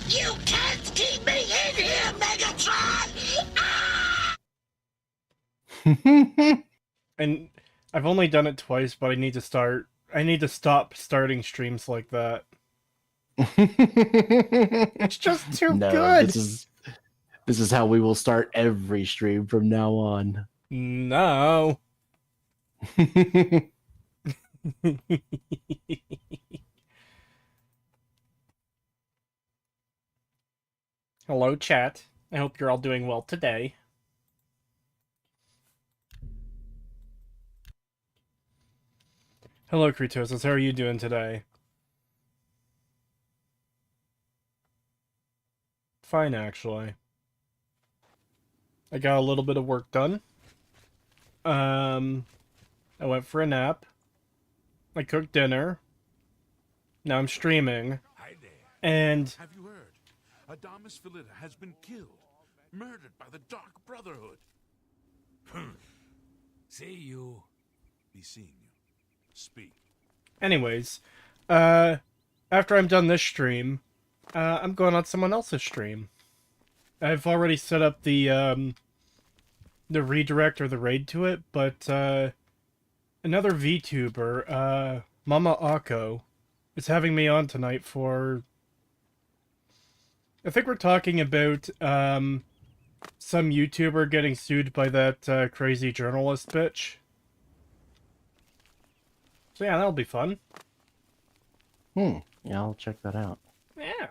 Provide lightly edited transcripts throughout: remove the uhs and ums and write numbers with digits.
You can't keep me in here, Megatron! And I've only done it twice, but I need to stop starting streams like that. It's just too No, good. this is how we will start every stream from now on. No. Hello, chat. I hope you're all doing well today. Hello, Kretosis. How are you doing today? Fine, actually. I got a little bit of work done. I went for a nap. I cooked dinner. Now I'm streaming. Hi there. And Have you heard? Adamus Philida has been killed. Murdered by the Dark Brotherhood. See you. Be seeing you. Speak. anyways, after I'm done this stream, I'm going on someone else's stream. I've already set up the redirect or the raid to it, but another VTuber, Mama Akko, is having me on tonight for... I think we're talking about some YouTuber getting sued by that crazy journalist bitch. So yeah, that'll be fun. Yeah, I'll check that out. Yeah.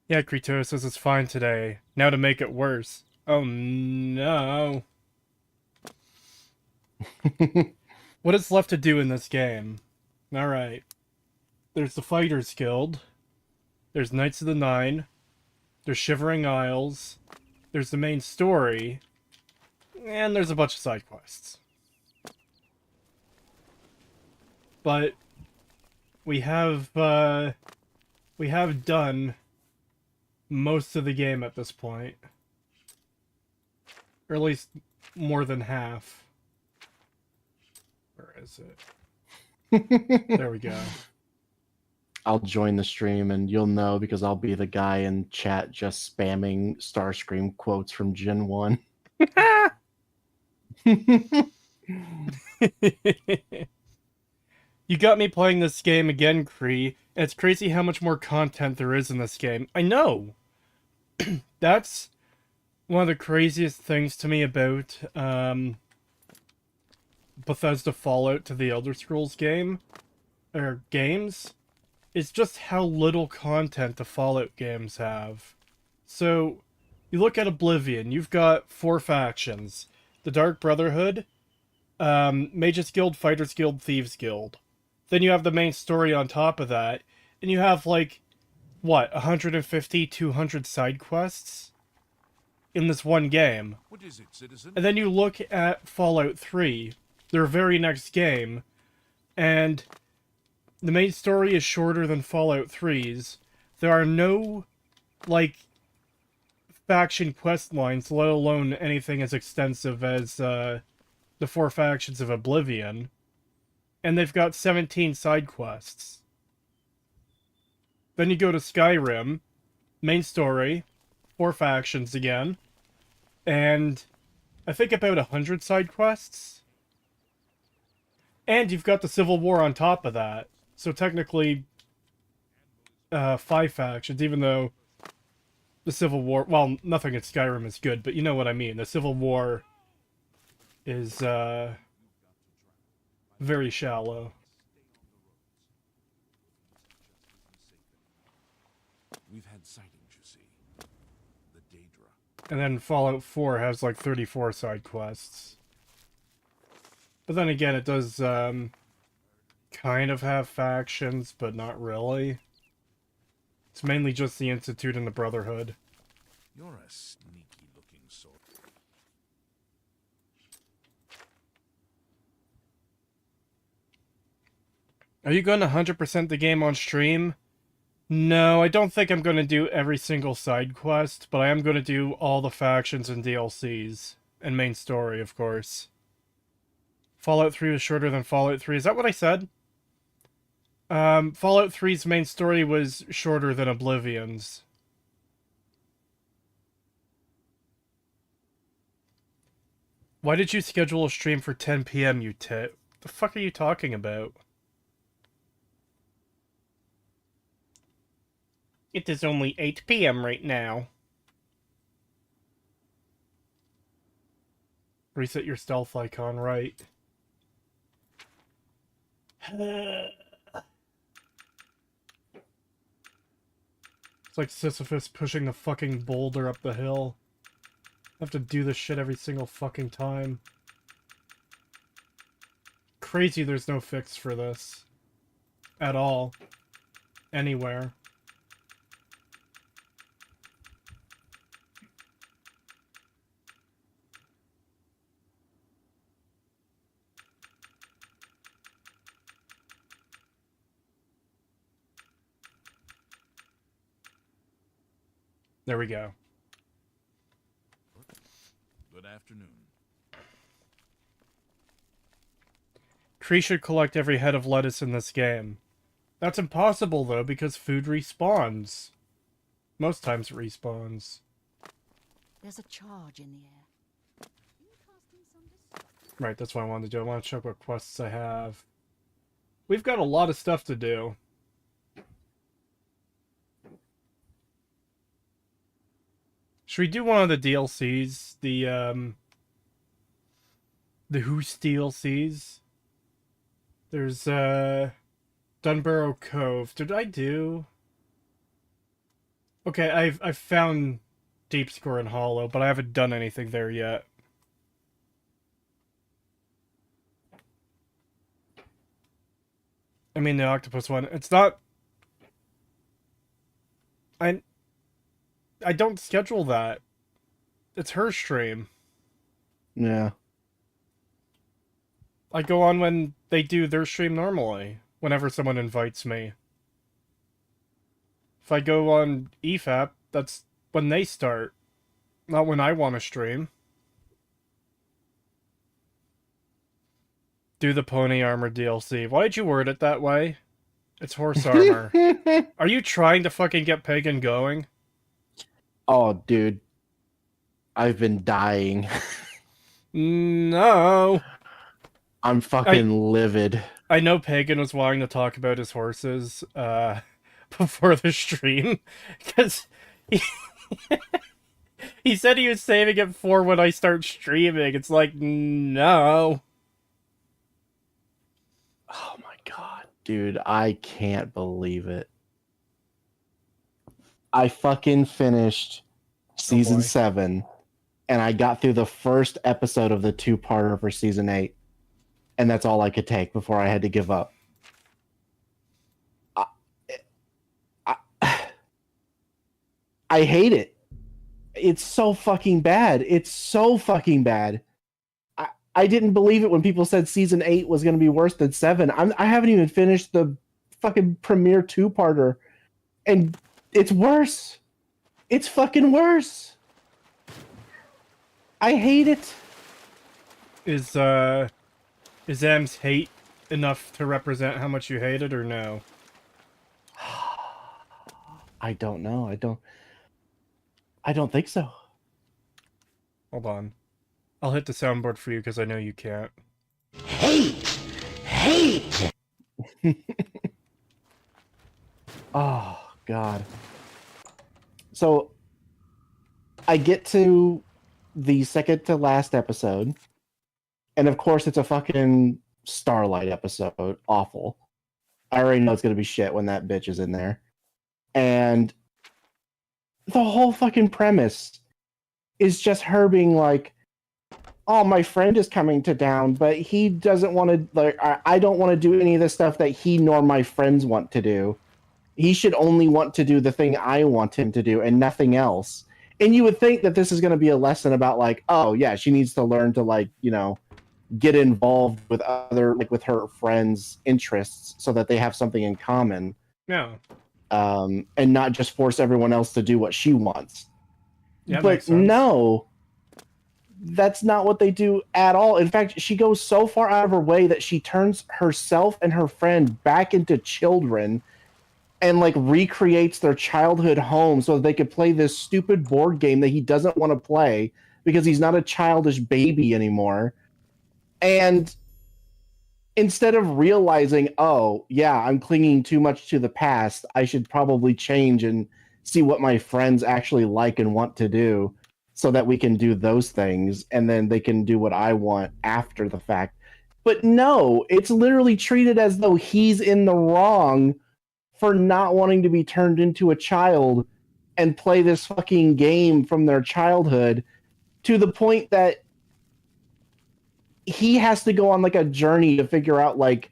Yeah, Krito says it's fine today. Now to make it worse. Oh no. What is left to do in this game? Alright. There's the Fighters Guild. There's Knights of the Nine. There's Shivering Isles. There's the main story. And there's a bunch of side quests. But we have done most of the game at this point. Or at least more than half. Where is it? There we go. I'll join the stream and you'll know because I'll be the guy in chat just spamming Starscream quotes from Gen 1. You got me playing this game again, Kree. It's crazy how much more content there is in this game. I know! That's one of the craziest things to me about Bethesda Fallout to the Elder Scrolls games. It's just how little content the Fallout games have. So, you look at Oblivion, you've got 4 factions. The Dark Brotherhood, Mages Guild, Fighters Guild, Thieves Guild. Then you have the main story on top of that, and you have, like, what, 150, 200 side quests? In this one game. What is it, citizen? And then you look at Fallout 3, their very next game, and the main story is shorter than Fallout 3's. There are no, like, faction quest lines, let alone anything as extensive as the 4 factions of Oblivion. And they've got 17 side quests. Then you go to Skyrim, main story, 4 factions again, and I think about 100 side quests. And you've got the Civil War on top of that. So technically, 5 factions, even though the Civil War... Well, nothing in Skyrim is good, but you know what I mean. The Civil War is very shallow. We've had sightings, you see. The Daedra. And then Fallout 4 has like 34 side quests. But then again, it does kind of have factions, but not really. It's mainly just the Institute and the Brotherhood. You're a sneaky-looking sort. Are you going to 100% the game on stream? No, I don't think I'm going to do every single side quest, but I am going to do all the factions and DLCs. And main story, of course. Fallout 3 was shorter than Fallout 3. Is that what I said? Fallout 3's main story was shorter than Oblivion's. Why did you schedule a stream for 10 p.m., you tit? The fuck are you talking about? It is only 8 p.m. right now. Reset your stealth icon, right? It's like Sisyphus pushing the fucking boulder up the hill. I have to do this shit every single fucking time. Crazy there's no fix for this. At all. Anywhere. There we go. Good afternoon. Tree should collect every head of lettuce in this game. That's impossible, though, because food respawns. Most times it respawns. There's a charge in the air. Right, that's what I wanted to do. I want to check what quests I have. We've got a lot of stuff to do. Should we do one of the DLCs? The Who's DLCs? There's, Dunbarrow Cove. Did I do... Okay, I've found Deep Score and Hollow, but I haven't done anything there yet. I mean, the octopus one. It's not... I don't schedule that. It's her stream. Yeah. I go on when they do their stream normally, whenever someone invites me. If I go on EFAP, that's when they start, not when I want to stream. Do the pony armor DLC. Why'd you word it that way? It's horse armor. Are you trying to fucking get Pagan going? Oh, dude. I've been dying. No. I'm fucking livid. I know Pagan was wanting to talk about his horses before the stream, because he said he was saving it for when I start streaming. It's like, no. Oh my god, dude, I can't believe it. I fucking finished season 7, and I got through the first episode of the 2-parter for season 8, and that's all I could take before I had to give up. I hate it. It's so fucking bad. It's so fucking bad. I didn't believe it when people said season 8 was going to be worse than 7. I haven't even finished the fucking premiere 2-parter, and it's worse. It's fucking worse. I hate it. Is Am's hate enough to represent how much you hate it, or no? I don't know. I don't think so. Hold on. I'll hit the soundboard for you because I know you can't. Hate! Hate! Oh, God. So, I get to the second to last episode, and of course it's a fucking Starlight episode. Awful. I already know it's going to be shit when that bitch is in there. And the whole fucking premise is just her being like, oh, my friend is coming to town, but he doesn't want to, like, I don't want to do any of the stuff that he nor my friends want to do. He should only want to do the thing I want him to do and nothing else. And you would think that this is going to be a lesson about, like, oh, yeah, she needs to learn to, like, you know, get involved with other, like, with her friends' interests so that they have something in common. No. And not just force everyone else to do what she wants. Yeah, but no, that's not what they do at all. In fact, she goes so far out of her way that she turns herself and her friend back into children and like recreates their childhood home so that they could play this stupid board game that he doesn't want to play because he's not a childish baby anymore. And instead of realizing, oh, yeah, I'm clinging too much to the past, I should probably change and see what my friends actually like and want to do so that we can do those things and then they can do what I want after the fact. But no, it's literally treated as though he's in the wrong for not wanting to be turned into a child and play this fucking game from their childhood, to the point that he has to go on like a journey to figure out like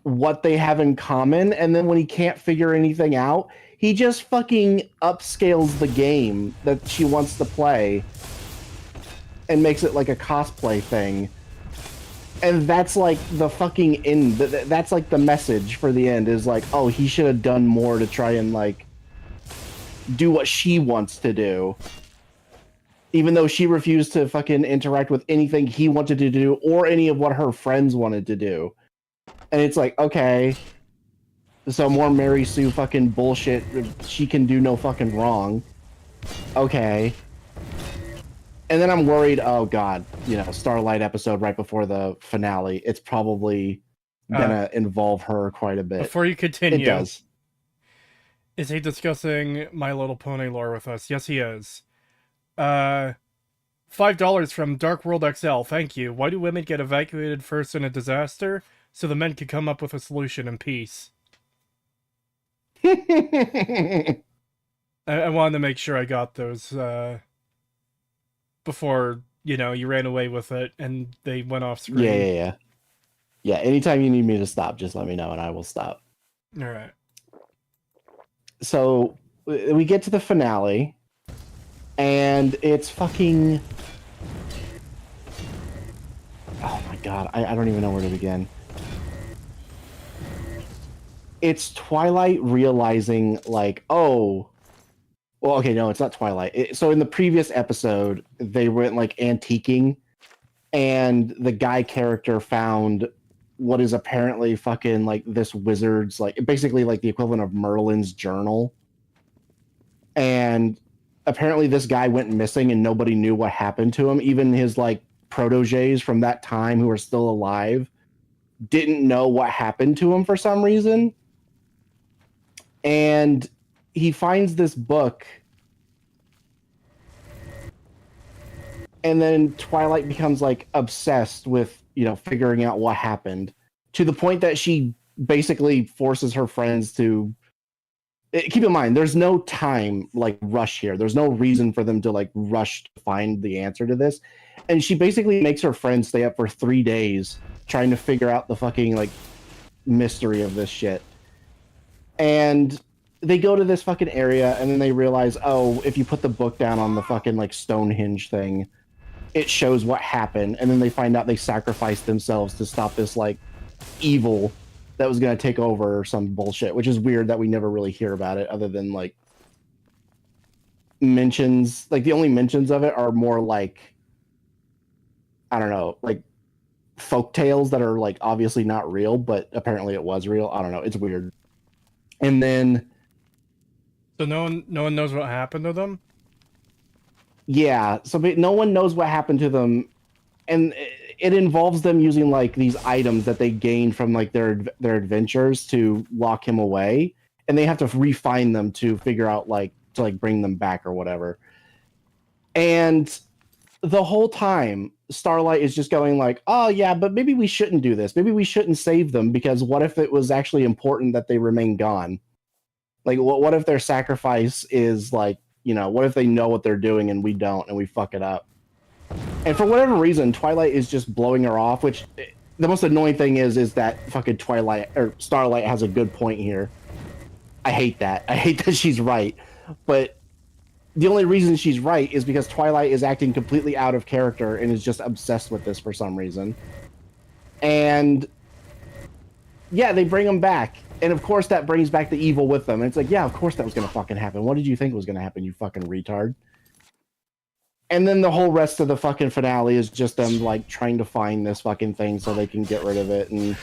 what they have in common, and then when he can't figure anything out, he just fucking upscales the game that she wants to play and makes it like a cosplay thing. And that's like the fucking end. That's like the message for the end, is like, oh, he should have done more to try and like do what she wants to do, even though she refused to fucking interact with anything he wanted to do or any of what her friends wanted to do. And it's like, okay, so more Mary Sue fucking bullshit. She can do no fucking wrong. Okay. And then I'm worried, oh god, you know, Starlight episode right before the finale, it's probably gonna involve her quite a bit. Before you continue, it does. Is he discussing My Little Pony lore with us? Yes, he is. $5 from Dark World XL. Thank you. Why do women get evacuated first in a disaster? So the men can come up with a solution in peace. I wanted to make sure I got those before, you know, you ran away with it and they went off screen. Yeah, anytime you need me to stop, just let me know and I will stop. All right. So we get to the finale and it's fucking... Oh my god, I don't even know where to begin. It's Twilight realizing, like, oh... Well, okay, no, it's not Twilight. So in the previous episode, they went, like, antiquing, and the guy character found what is apparently fucking, like, this wizard's, like, basically, like, the equivalent of Merlin's journal. And apparently this guy went missing and nobody knew what happened to him. Even his, like, proteges from that time who are still alive didn't know what happened to him for some reason. And he finds this book, and then Twilight becomes like obsessed with, you know, figuring out what happened, to the point that she basically forces her friends to... Keep in mind, there's no time like rush here. There's no reason for them to like rush to find the answer to this. And she basically makes her friends stay up for 3 days trying to figure out the fucking like mystery of this shit. And they go to this fucking area and then they realize, oh, if you put the book down on the fucking like Stonehenge thing, it shows what happened. And then they find out they sacrificed themselves to stop this like evil that was going to take over or some bullshit, which is weird that we never really hear about it other than like mentions. Like the only mentions of it are more like, I don't know, like folk tales that are like obviously not real, but apparently it was real. I don't know. It's weird. And then... So no one knows what happened to them? Yeah, so no one knows what happened to them, and it involves them using like these items that they gain from like their adventures to lock him away, and they have to refine them to figure out like to like bring them back or whatever. And the whole time, Starlight is just going like, oh yeah, but maybe we shouldn't do this. Maybe we shouldn't save them, because what if it was actually important that they remain gone? Like, what if their sacrifice is like, you know, what if they know what they're doing and we don't, and we fuck it up? And for whatever reason, Twilight is just blowing her off, which the most annoying thing is that fucking Twilight, or Starlight, has a good point here. I hate that. I hate that she's right. But the only reason she's right is because Twilight is acting completely out of character and is just obsessed with this for some reason. And yeah, they bring him back. And of course that brings back the evil with them. And it's like, yeah, of course that was going to fucking happen. What did you think was going to happen, you fucking retard? And then the whole rest of the fucking finale is just them like trying to find this fucking thing so they can get rid of it. And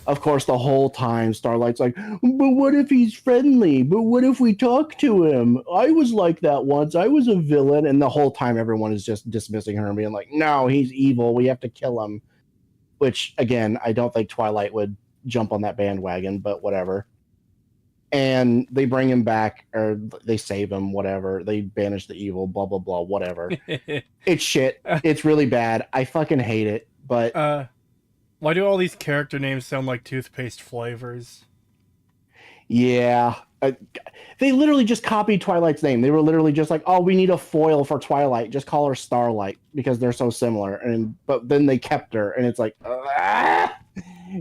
of course, the whole time Starlight's like, but what if he's friendly? But what if we talk to him? I was like that once. I was a villain. And the whole time everyone is just dismissing her and being like, no, he's evil. We have to kill him. Which, again, I don't think Twilight would jump on that bandwagon, but whatever. And they bring him back, or they save him, whatever. They banish the evil, blah, blah, blah, whatever. It's shit. It's really bad. I fucking hate it, but... why do all these character names sound like toothpaste flavors? Yeah. They literally just copied Twilight's name. They were literally just like, oh, we need a foil for Twilight. Just call her Starlight, because they're so similar. But then they kept her, and it's like,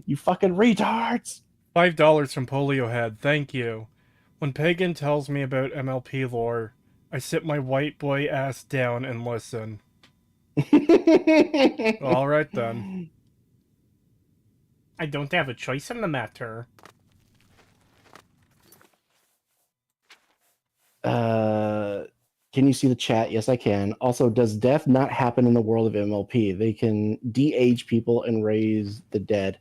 you fucking retards! $5 from Poliohead, thank you. When Pagan tells me about MLP lore, I sit my white boy ass down and listen. Alright then. I don't have a choice in the matter. Can you see the chat? Yes, I can. Also, does death not happen in the world of MLP? They can de-age people and raise the dead.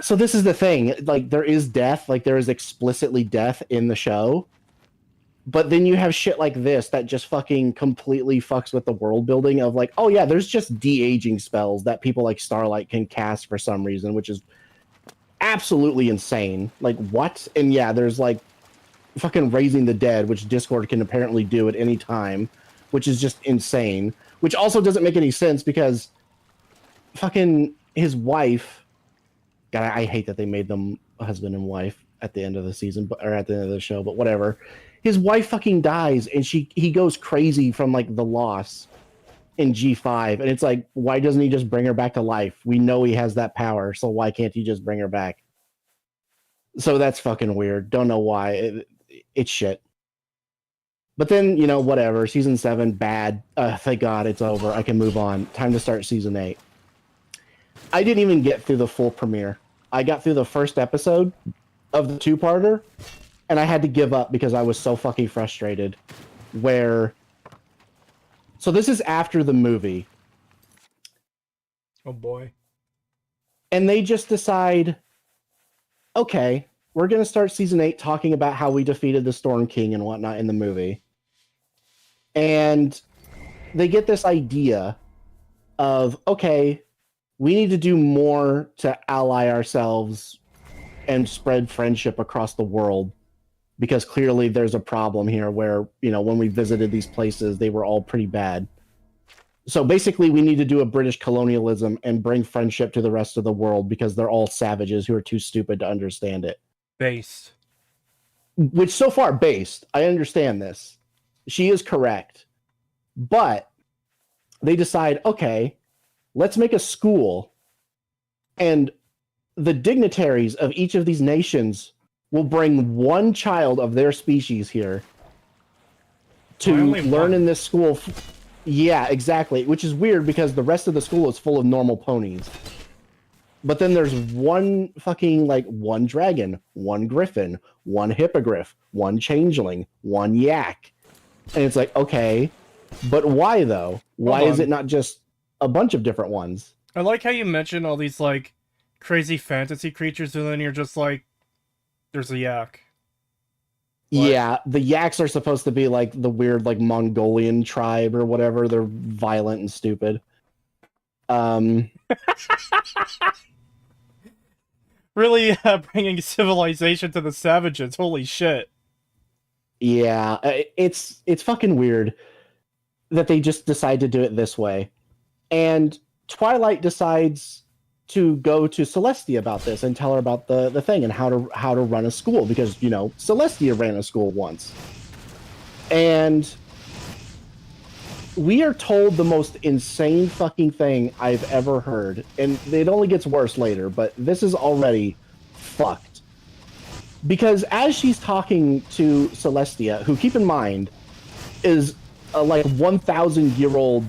So this is the thing, like, there is death, like, there is explicitly death in the show, but then you have shit like this that just fucking completely fucks with the world building of, like, oh yeah, there's just de-aging spells that people like Starlight can cast for some reason, which is absolutely insane. Like, what? And yeah, there's, like, fucking raising the dead, which Discord can apparently do at any time, which is just insane, which also doesn't make any sense because fucking his wife... God, I hate that they made them husband and wife at the end of the season, or at the end of the show, but whatever. His wife fucking dies, and he goes crazy from, like, the loss in G5, and it's like, why doesn't he just bring her back to life? We know he has that power, so why can't he just bring her back? So that's fucking weird. Don't know why. It's shit. But then, you know, whatever. Season 7, bad. Thank God it's over. I can move on. Time to start Season 8. I didn't even get through the full premiere. I got through the first episode of the two-parter, and I had to give up because I was so fucking frustrated. So this is after the movie. Oh boy. And they just decide, okay, we're going to start Season 8 talking about how we defeated the Storm King and whatnot in the movie. And they get this idea of, okay, we need to do more to ally ourselves and spread friendship across the world, because clearly there's a problem here where, you know, when we visited these places, they were all pretty bad. So basically we need to do a British colonialism and bring friendship to the rest of the world because they're all savages who are too stupid to understand it. Based. Which so far, based. I understand this. She is correct. But they decide, okay, let's make a school, and the dignitaries of each of these nations will bring one child of their species here to learn in this school. Yeah, exactly. Which is weird because the rest of the school is full of normal ponies. But then there's one fucking, like, one dragon, one griffin, one hippogriff, one changeling, one yak. And it's like, okay, but why though? Why is it not just a bunch of different ones? I like how you mention all these, like, crazy fantasy creatures, and then you're just like, there's a yak. What? Yeah, the yaks are supposed to be, like, the weird, like, Mongolian tribe or whatever. They're violent and stupid. Really bringing civilization to the savages. Holy shit. Yeah, it's fucking weird that they just decide to do it this way. And Twilight decides to go to Celestia about this and tell her about the thing and how to run a school, because, you know, Celestia ran a school once. And we are told the most insane fucking thing I've ever heard, and it only gets worse later, but this is already fucked. Because as she's talking to Celestia, who, keep in mind, is a, like, 1,000-year-old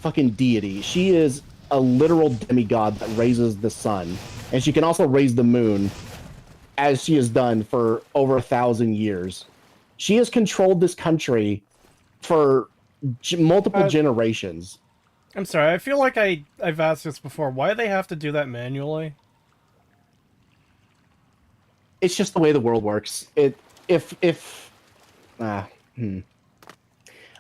fucking deity. She is a literal demigod that raises the sun, and she can also raise the moon, as she has done for over 1,000 years. She has controlled this country for multiple generations. I'm sorry, I feel like I've asked this before. Why do they have to do that manually? It's just the way the world works.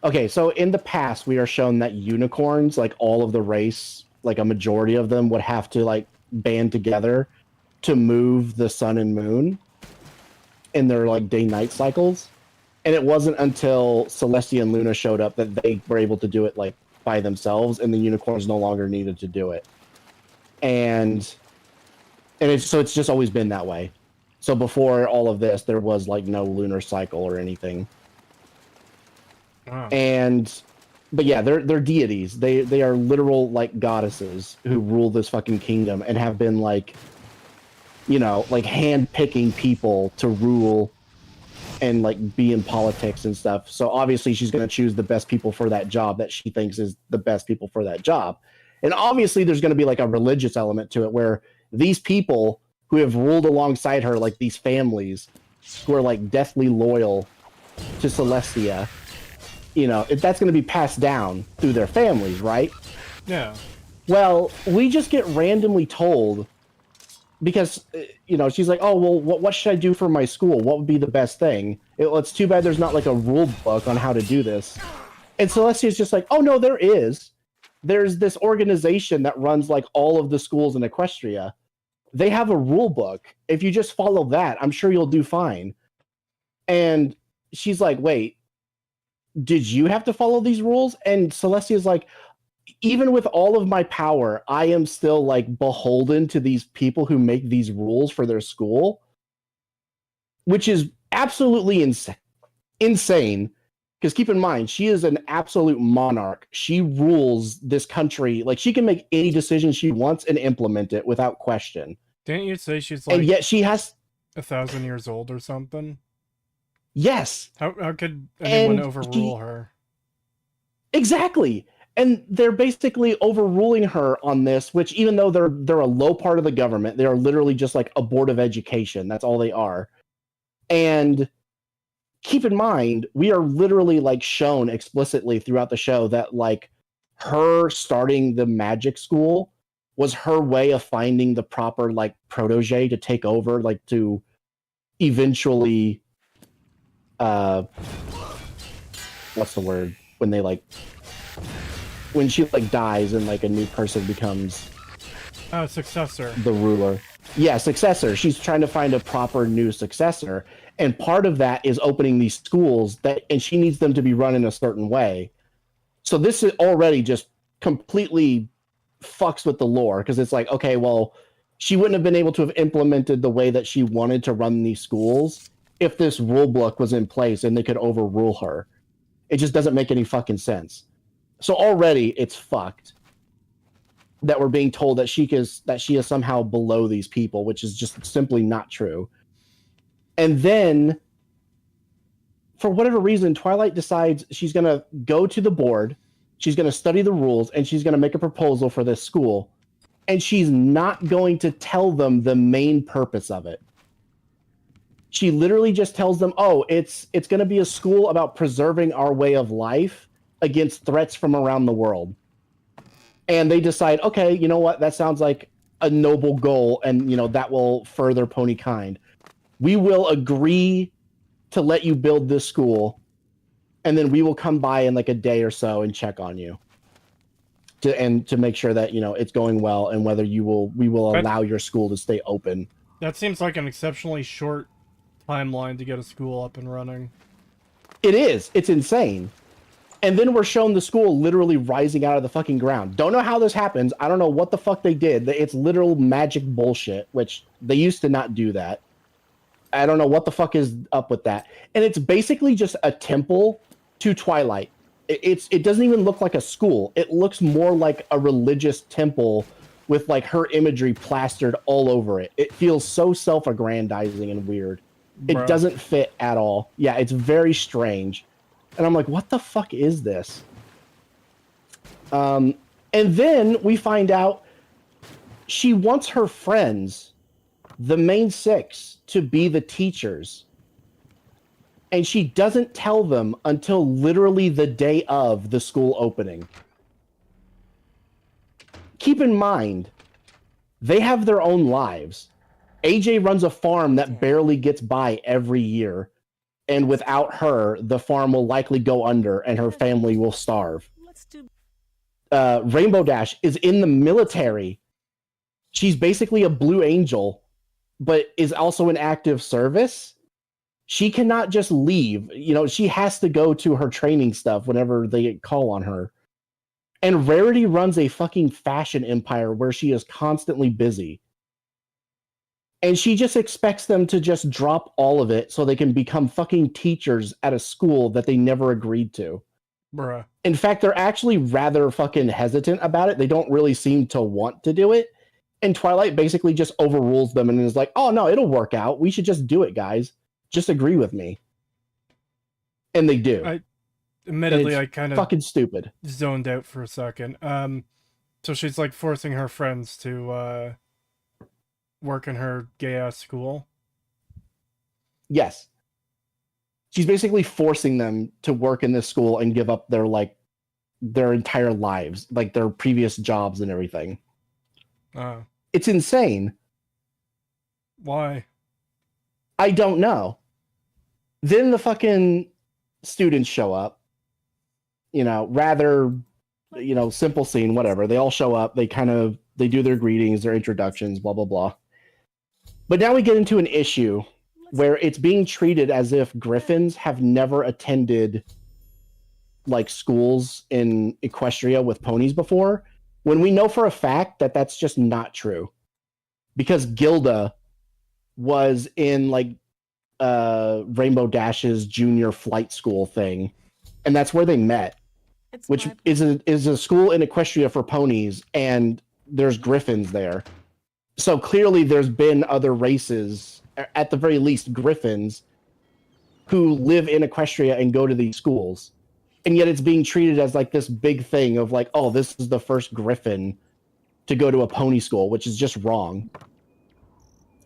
Okay, so in the past, we are shown that unicorns, like all of the race, like a majority of them, would have to like band together to move the sun and moon in their like day-night cycles. And it wasn't until Celestia and Luna showed up that they were able to do it like by themselves, and the unicorns no longer needed to do it. And it's just always been that way. So before all of this, there was like no lunar cycle or anything. Oh. But yeah, they're deities. They are literal like goddesses who rule this fucking kingdom and have been like, you know, like hand-picking people to rule and like be in politics and stuff. So obviously she's going to choose the best people for that job that she thinks is the best people for that job. And obviously there's going to be like a religious element to it where these people who have ruled alongside her, like these families who are like deathly loyal to Celestia, you know, if that's going to be passed down through their families, right? Yeah. Well, we just get randomly told because, you know, she's like, oh, well, what should I do for my school? What would be the best thing? It's too bad there's not like a rule book on how to do this. And Celestia's just like, oh, no, there is. There's this organization that runs like all of the schools in Equestria. They have a rule book. If you just follow that, I'm sure you'll do fine. And she's like, wait, did you have to follow these rules? And Celestia's like, even with all of my power, I am still like beholden to these people who make these rules for their school, which is absolutely insane. Because keep in mind, she is an absolute monarch. She rules this country. Like, she can make any decision she wants and implement it without question. Didn't you say she's like... And yet she has... 1,000 years old or something? Yes. How could anyone overrule her? Exactly. And they're basically overruling her on this, which even though they're a low part of the government, they are literally just like a board of education. That's all they are. And keep in mind, we are literally like shown explicitly throughout the show that like her starting the magic school was her way of finding the proper like protege to take over, like to eventually what's the word when they like when she like dies and like a new person becomes Successor. The ruler. Yeah, successor. She's trying to find a proper new successor. And part of that is opening these schools and she needs them to be run in a certain way. So this is already just completely fucks with the lore because it's like, okay, well, she wouldn't have been able to have implemented the way that she wanted to run these schools if this rule book was in place and they could overrule her. It just doesn't make any fucking sense. So already it's fucked that we're being told that she is somehow below these people, which is just simply not true. And then, for whatever reason, Twilight decides she's going to go to the board, she's going to study the rules, and she's going to make a proposal for this school. And she's not going to tell them the main purpose of it. She literally just tells them, oh, it's going to be a school about preserving our way of life against threats from around the world. And they decide, okay, you know what? That sounds like a noble goal, and you know that will further Pony kind. We will agree to let you build this school, and then we will come by in like a day or so and check on you to make sure that, you know, it's going well and whether we will allow your school to stay open. That seems like an exceptionally short timeline to get a school up and running. It is. It's insane. And then we're shown the school literally rising out of the fucking ground. Don't know how this happens. I don't know what the fuck they did. It's literal magic bullshit, which they used to not do that. I don't know what the fuck is up with that. And it's basically just a temple to Twilight. It doesn't even look like a school. It looks more like a religious temple with like her imagery plastered all over it. It feels so self-aggrandizing and weird. It doesn't fit at all. Yeah, it's very strange. And I'm like, what the fuck is this? And then we find out she wants her friends, the main six, to be the teachers. and she doesn't tell them until literally the day of the school opening. Keep in mind, they have their own lives. AJ runs a farm that barely gets by every year, and without her, the farm will likely go under and her family will starve. Rainbow Dash is in the military. She's basically a Blue Angel, but is also in active service. She cannot just leave. You know, she has to go to her training stuff whenever they call on her. And Rarity runs a fucking fashion empire where she is constantly busy. And she just expects them to just drop all of it so they can become fucking teachers at a school that they never agreed to. Bruh. In fact, they're actually rather fucking hesitant about it. They don't really seem to want to do it. And Twilight basically just overrules them and is like, oh no, it'll work out. We should just do it, guys. Just agree with me. And they do. Admittedly, I kind of fucking stupid. Zoned out for a second. So she's like forcing her friends to work in her gay ass school. Yes. She's basically forcing them to work in this school and give up their entire lives, like their previous jobs and everything. It's insane. Why? I don't know. Then the fucking students show up. You know, rather, you know, simple scene, whatever. They all show up. They do their greetings, their introductions, blah, blah, blah. But now we get into an issue where it's being treated as if Griffins have never attended like schools in Equestria with ponies before, when we know for a fact that that's just not true. Because Gilda was in like Rainbow Dash's junior flight school thing, and that's where they met, which is a school in Equestria for ponies, and there's Griffins there. So clearly there's been other races, at the very least Griffins, who live in Equestria and go to these schools. And yet it's being treated as like this big thing of like, oh, this is the first Griffin to go to a pony school, which is just wrong.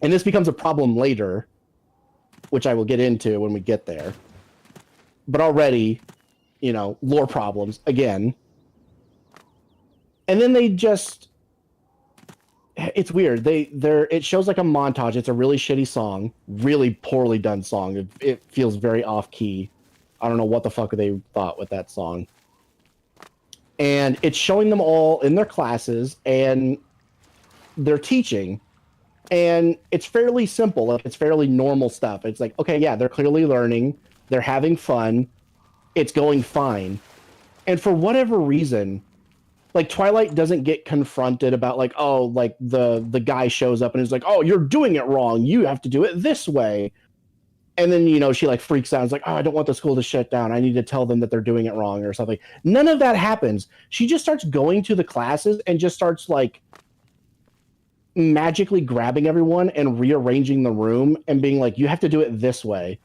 And this becomes a problem later, which I will get into when we get there. But already, you know, lore problems again. And then they just... It's weird. It shows like a montage. It's a really shitty song, really poorly done song. It feels very off key. I don't know what the fuck they thought with that song. And it's showing them all in their classes and they're teaching. And it's fairly simple. Like, it's fairly normal stuff. It's like, okay, yeah, they're clearly learning. They're having fun. It's going fine. And for whatever reason, like, Twilight doesn't get confronted about, like, oh, like, the guy shows up and is like, oh, you're doing it wrong. You have to do it this way. And then, you know, she, like, freaks out. It's like, oh, I don't want the school to shut down. I need to tell them that they're doing it wrong or something. None of that happens. She just starts going to the classes and just starts, like, magically grabbing everyone and rearranging the room and being like, you have to do it this way.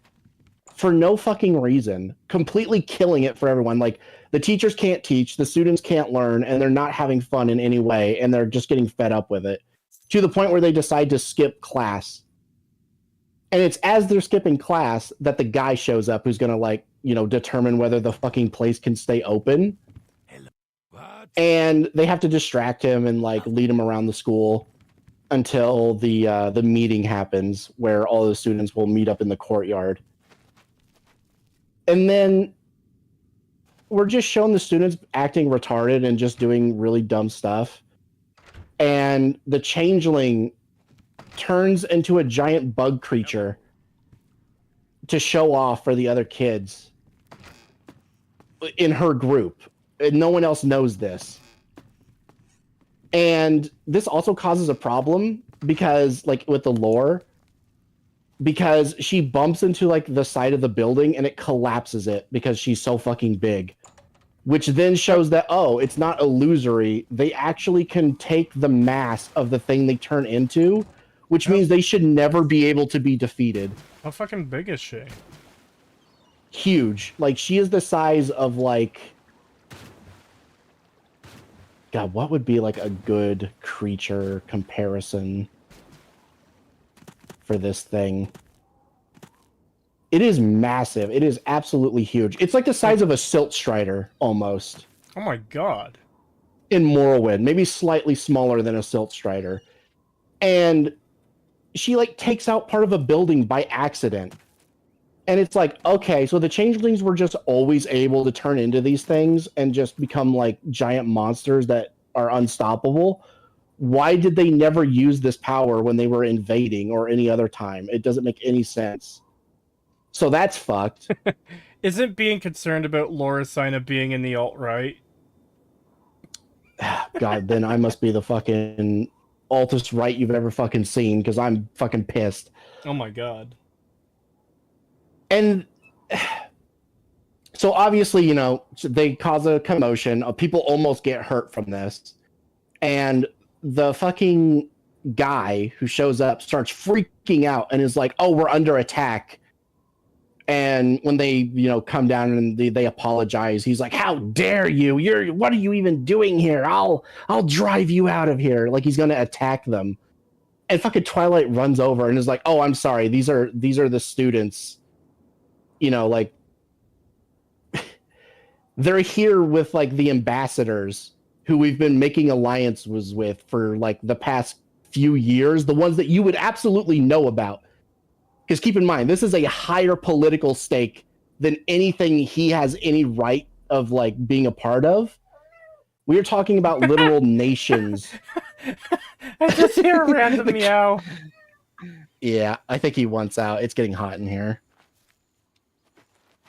For no fucking reason. Completely killing it for everyone. Like, the teachers can't teach, the students can't learn, and they're not having fun in any way, and they're just getting fed up with it. To the point where they decide to skip class. And it's as they're skipping class that the guy shows up who's gonna, like, you know, determine whether the fucking place can stay open. And they have to distract him and, like, lead him around the school until the meeting happens where all the students will meet up in the courtyard. And then we're just showing the students acting retarded and just doing really dumb stuff. And the changeling turns into a giant bug creature to show off for the other kids in her group. And no one else knows this. And this also causes a problem because, like, with the lore, because she bumps into, like, the side of the building and it collapses it because she's so fucking big. Which then shows that, oh, it's not illusory. They actually can take the mass of the thing they turn into, which means they should never be able to be defeated. How fucking big is she? Huge. Like, she is the size of, like... God, what would be, like, a good creature comparison for this thing? It is massive. It is absolutely huge. It's like the size of a Silt Strider, almost. Oh my god. In Morrowind, maybe slightly smaller than a Silt Strider. And she, like, takes out part of a building by accident. And it's like, okay, so the changelings were just always able to turn into these things and just become, like, giant monsters that are unstoppable. Why did they never use this power when they were invading or any other time? It doesn't make any sense. So that's fucked. Isn't being concerned about Loricina being in the alt-right? God, then I must be the fucking altest right you've ever fucking seen, because I'm fucking pissed. Oh my god. And so obviously, you know, they cause a commotion. People almost get hurt from this. And the fucking guy who shows up starts freaking out and is like, oh, we're under attack. And when they, you know, come down and they apologize, he's like, how dare you? What are you even doing here? I'll drive you out of here. Like, he's going to attack them. And fucking Twilight runs over and is like, oh, I'm sorry. These are the students. You know, like, they're here with, like, the ambassadors who we've been making alliances with for, like, the past few years, the ones that you would absolutely know about. Because keep in mind, this is a higher political stake than anything he has any right of, like, being a part of. We are talking about literal nations. I just hear a random meow. Yeah, I think he wants out. It's getting hot in here.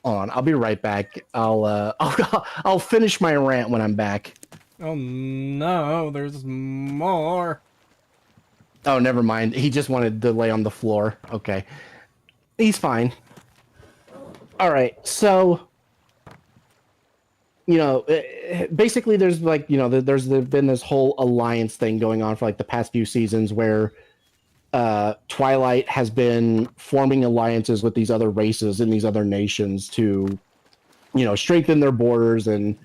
Hold on, I'll be right back. I'll finish my rant when I'm back. Oh no, there's more. Oh, never mind. He just wanted to lay on the floor. Okay. He's fine. All right. So, you know, basically there's, like, you know, there's been this whole alliance thing going on for, like, the past few seasons where Twilight has been forming alliances with these other races and these other nations to, you know, strengthen their borders and,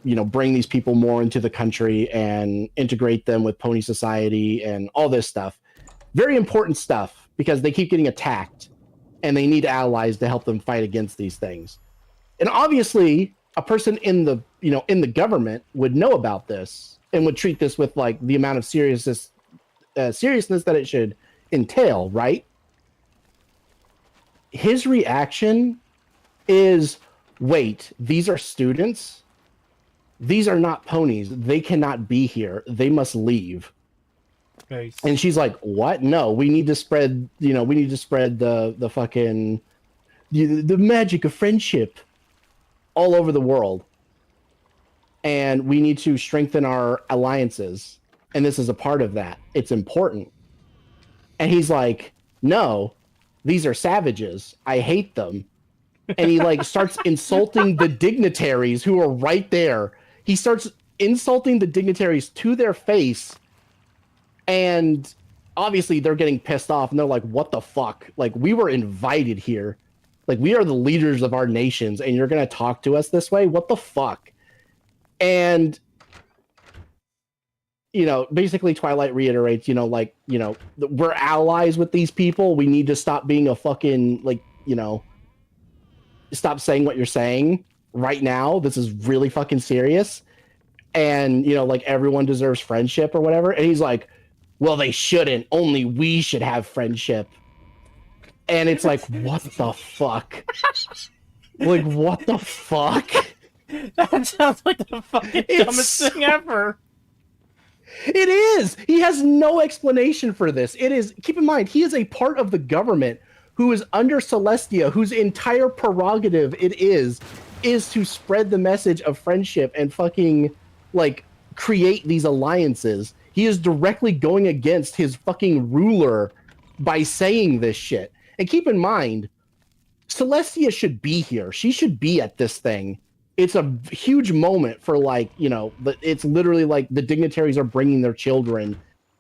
you know, bring these people more into the country and integrate them with Pony Society and all this stuff. Very important stuff, because they keep getting attacked and they need allies to help them fight against these things. And obviously, a person in the, you know, in the government would know about this and would treat this with, like, the amount of seriousness that it should entail, right? His reaction is, wait, these are students? These are not ponies. They cannot be here. They must leave. Okay. And she's like, what? No, we need to spread, you know, we need to spread the fucking, the magic of friendship all over the world. And we need to strengthen our alliances. And this is a part of that. It's important. And he's like, no, these are savages. I hate them. And he, like, starts insulting the dignitaries who are right there. He starts insulting the dignitaries to their face. And obviously they're getting pissed off and they're like, what the fuck? Like, we were invited here. Like, we are the leaders of our nations and you're going to talk to us this way? What the fuck? And, you know, basically Twilight reiterates, you know, like, you know, we're allies with these people. We need to stop being a fucking, like, you know, stop saying what you're saying right now. This is really fucking serious. And, you know, like, everyone deserves friendship or whatever. And he's like, well, they shouldn't. Only we should have friendship. And it's like, what the fuck? Like, what the fuck? That sounds like the fucking dumbest thing ever. It is. He has no explanation for this. It is. Keep in mind, he is a part of the government who is under Celestia, whose entire prerogative it is to spread the message of friendship and fucking, like, create these alliances. He is directly going against his fucking ruler by saying this shit. And keep in mind, Celestia should be here. She should be at this thing. It's a huge moment for, like, you know, it's literally like the dignitaries are bringing their children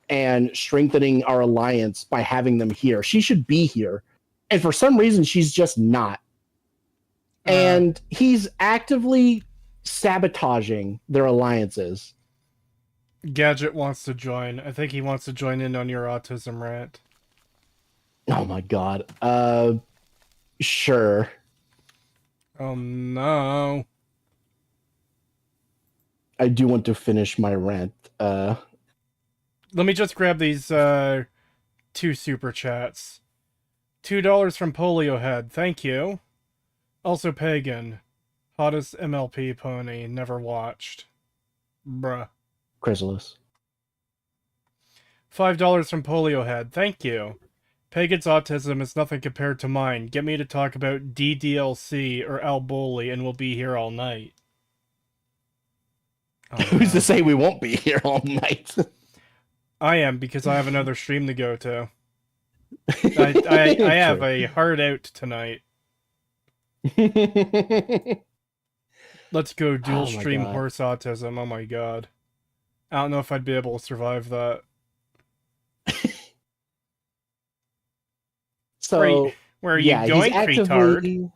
and strengthening our alliance by having them here. She should be here. And for some reason, she's just not. And he's actively sabotaging their alliances. Gadget wants to join. I think he wants to join in on your autism rant. Oh my god. Sure. Oh no. I do want to finish my rant. Let me just grab these 2 super chats. $2 from Polio Head, thank you. Also Pagan. Hottest MLP pony, never watched. Bruh. Chrysalis. $5 from Polio Head, thank you. Pagan's autism is nothing compared to mine. Get me to talk about DDLC or Alboli and we'll be here all night. Oh, Who's to say we won't be here all night? I am, because I have another stream to go to. I have a hard out tonight. Let's go dual stream horse autism. Oh my god. I don't know if I'd be able to survive that. So where are you going, actively...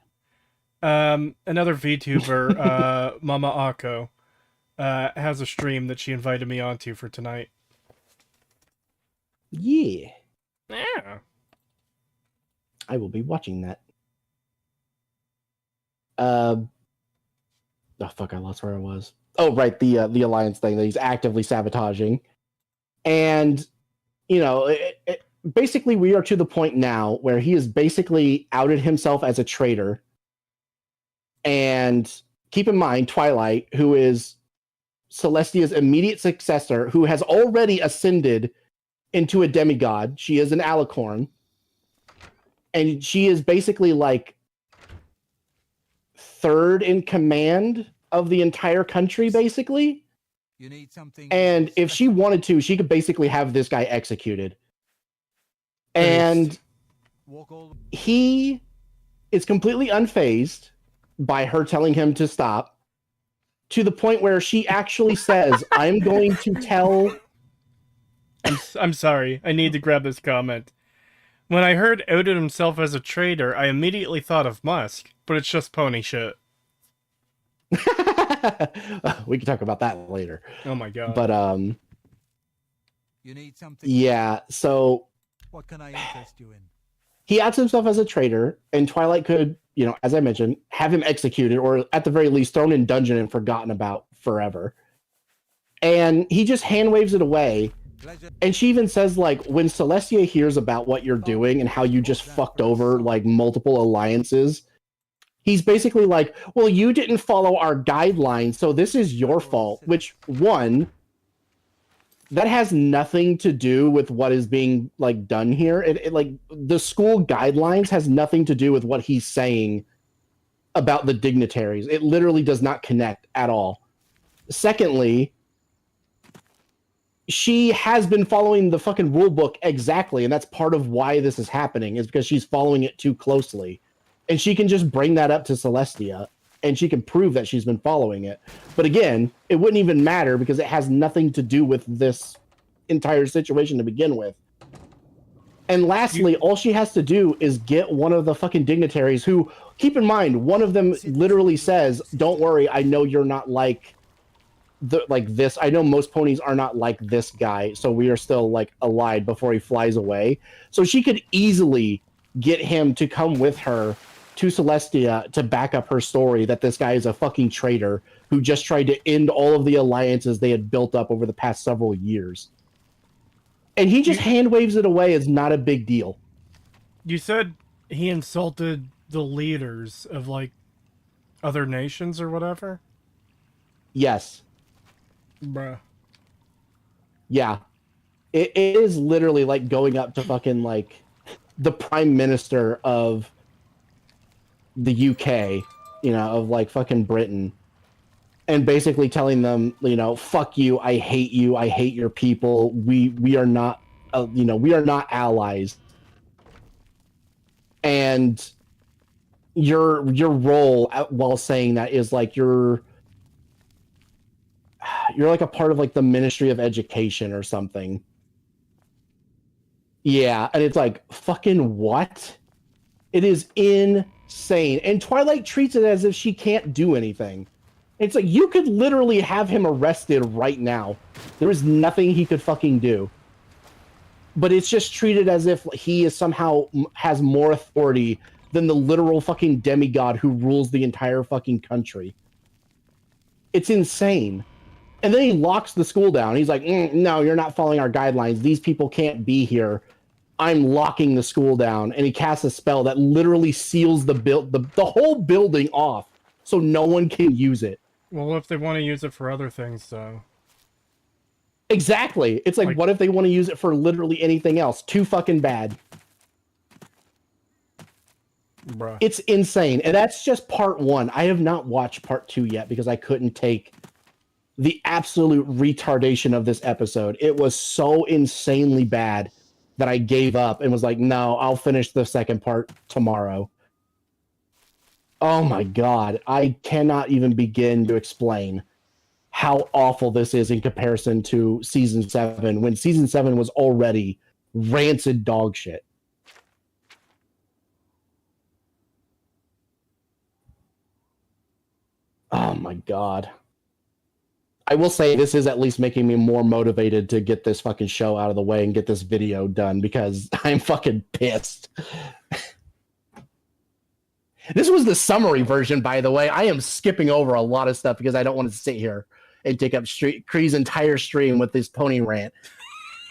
retard? Another VTuber, Mama Akko, has a stream that she invited me onto for tonight. Yeah. Yeah. I will be watching that. Oh fuck, I lost where I was. Oh right, the alliance thing that he's actively sabotaging. And you know, basically we are to the point now where he has basically outed himself as a traitor. And keep in mind, Twilight, who is Celestia's immediate successor, who has already ascended into a demigod. She is an alicorn. And she is basically like third in command of the entire country, basically. You need something. And if she wanted to, she could basically have this guy executed. And he is completely unfazed by her telling him to stop, to the point where she actually says, I'm going to tell... I'm sorry. I need to grab this comment. When I heard outed himself as a traitor, I immediately thought of Musk, but it's just pony shit. We can talk about that later. Oh my god. But you need something. Yeah, so what can I interest you in? He outs himself as a traitor, and Twilight could, you know, as I mentioned, have him executed, or at the very least thrown in dungeon and forgotten about forever. And he just hand waves it away. And she even says, like, when Celestia hears about what you're doing and how you just fucked over, like, multiple alliances, he's basically like, well, you didn't follow our guidelines, so this is your fault. Which, one, that has nothing to do with what is being, like, done here. It like, the school guidelines has nothing to do with what he's saying about the dignitaries. It literally does not connect at all. Secondly, she has been following the fucking rule book exactly, and that's part of why this is happening, is because she's following it too closely. And she can just bring that up to Celestia, and she can prove that she's been following it. But again, it wouldn't even matter because it has nothing to do with this entire situation to begin with. And lastly, all she has to do is get one of the fucking dignitaries who, keep in mind, one of them literally says, don't worry, I know you're not like this. I know most ponies are not like this guy, so we are still like allied before he flies away. So she could easily get him to come with her to Celestia to back up her story that this guy is a fucking traitor who just tried to end all of the alliances they had built up over the past several years. And he just hand waves it away as not a big deal. You said he insulted the leaders of, like, other nations or whatever? Yes. Bruh. Yeah. It is literally like going up to fucking, like, the prime minister of the UK, you know, of, like, fucking Britain, and basically telling them, you know, fuck you, I hate your people, we are not, you know, we are not allies. And your role while saying that is like you're like a part of like the Ministry of Education or something. Yeah, and it's like, fucking what? It is insane. And Twilight treats it as if she can't do anything. It's like, you could literally have him arrested right now. There is nothing he could fucking do. But it's just treated as if he is somehow has more authority than the literal fucking demigod who rules the entire fucking country. It's insane. And then he locks the school down. He's like, no, you're not following our guidelines. These people can't be here. I'm locking the school down. And he casts a spell that literally seals the whole building off so no one can use it. Well, if they want to use it for other things, though. Exactly. It's like, what if they want to use it for literally anything else? Too fucking bad. Bruh. It's insane. And that's just part 1. I have not watched part 2 yet because I couldn't take the absolute retardation of this episode. It was so insanely bad that I gave up and was like, no, I'll finish the second part tomorrow. Oh my God. I cannot even begin to explain how awful this is in comparison to season 7, when season 7 was already rancid dog shit. Oh my God. I will say this is at least making me more motivated to get this fucking show out of the way and get this video done because I'm fucking pissed. This was the summary version, by the way. I am skipping over a lot of stuff because I don't want to sit here and take up Kree's entire stream with this pony rant.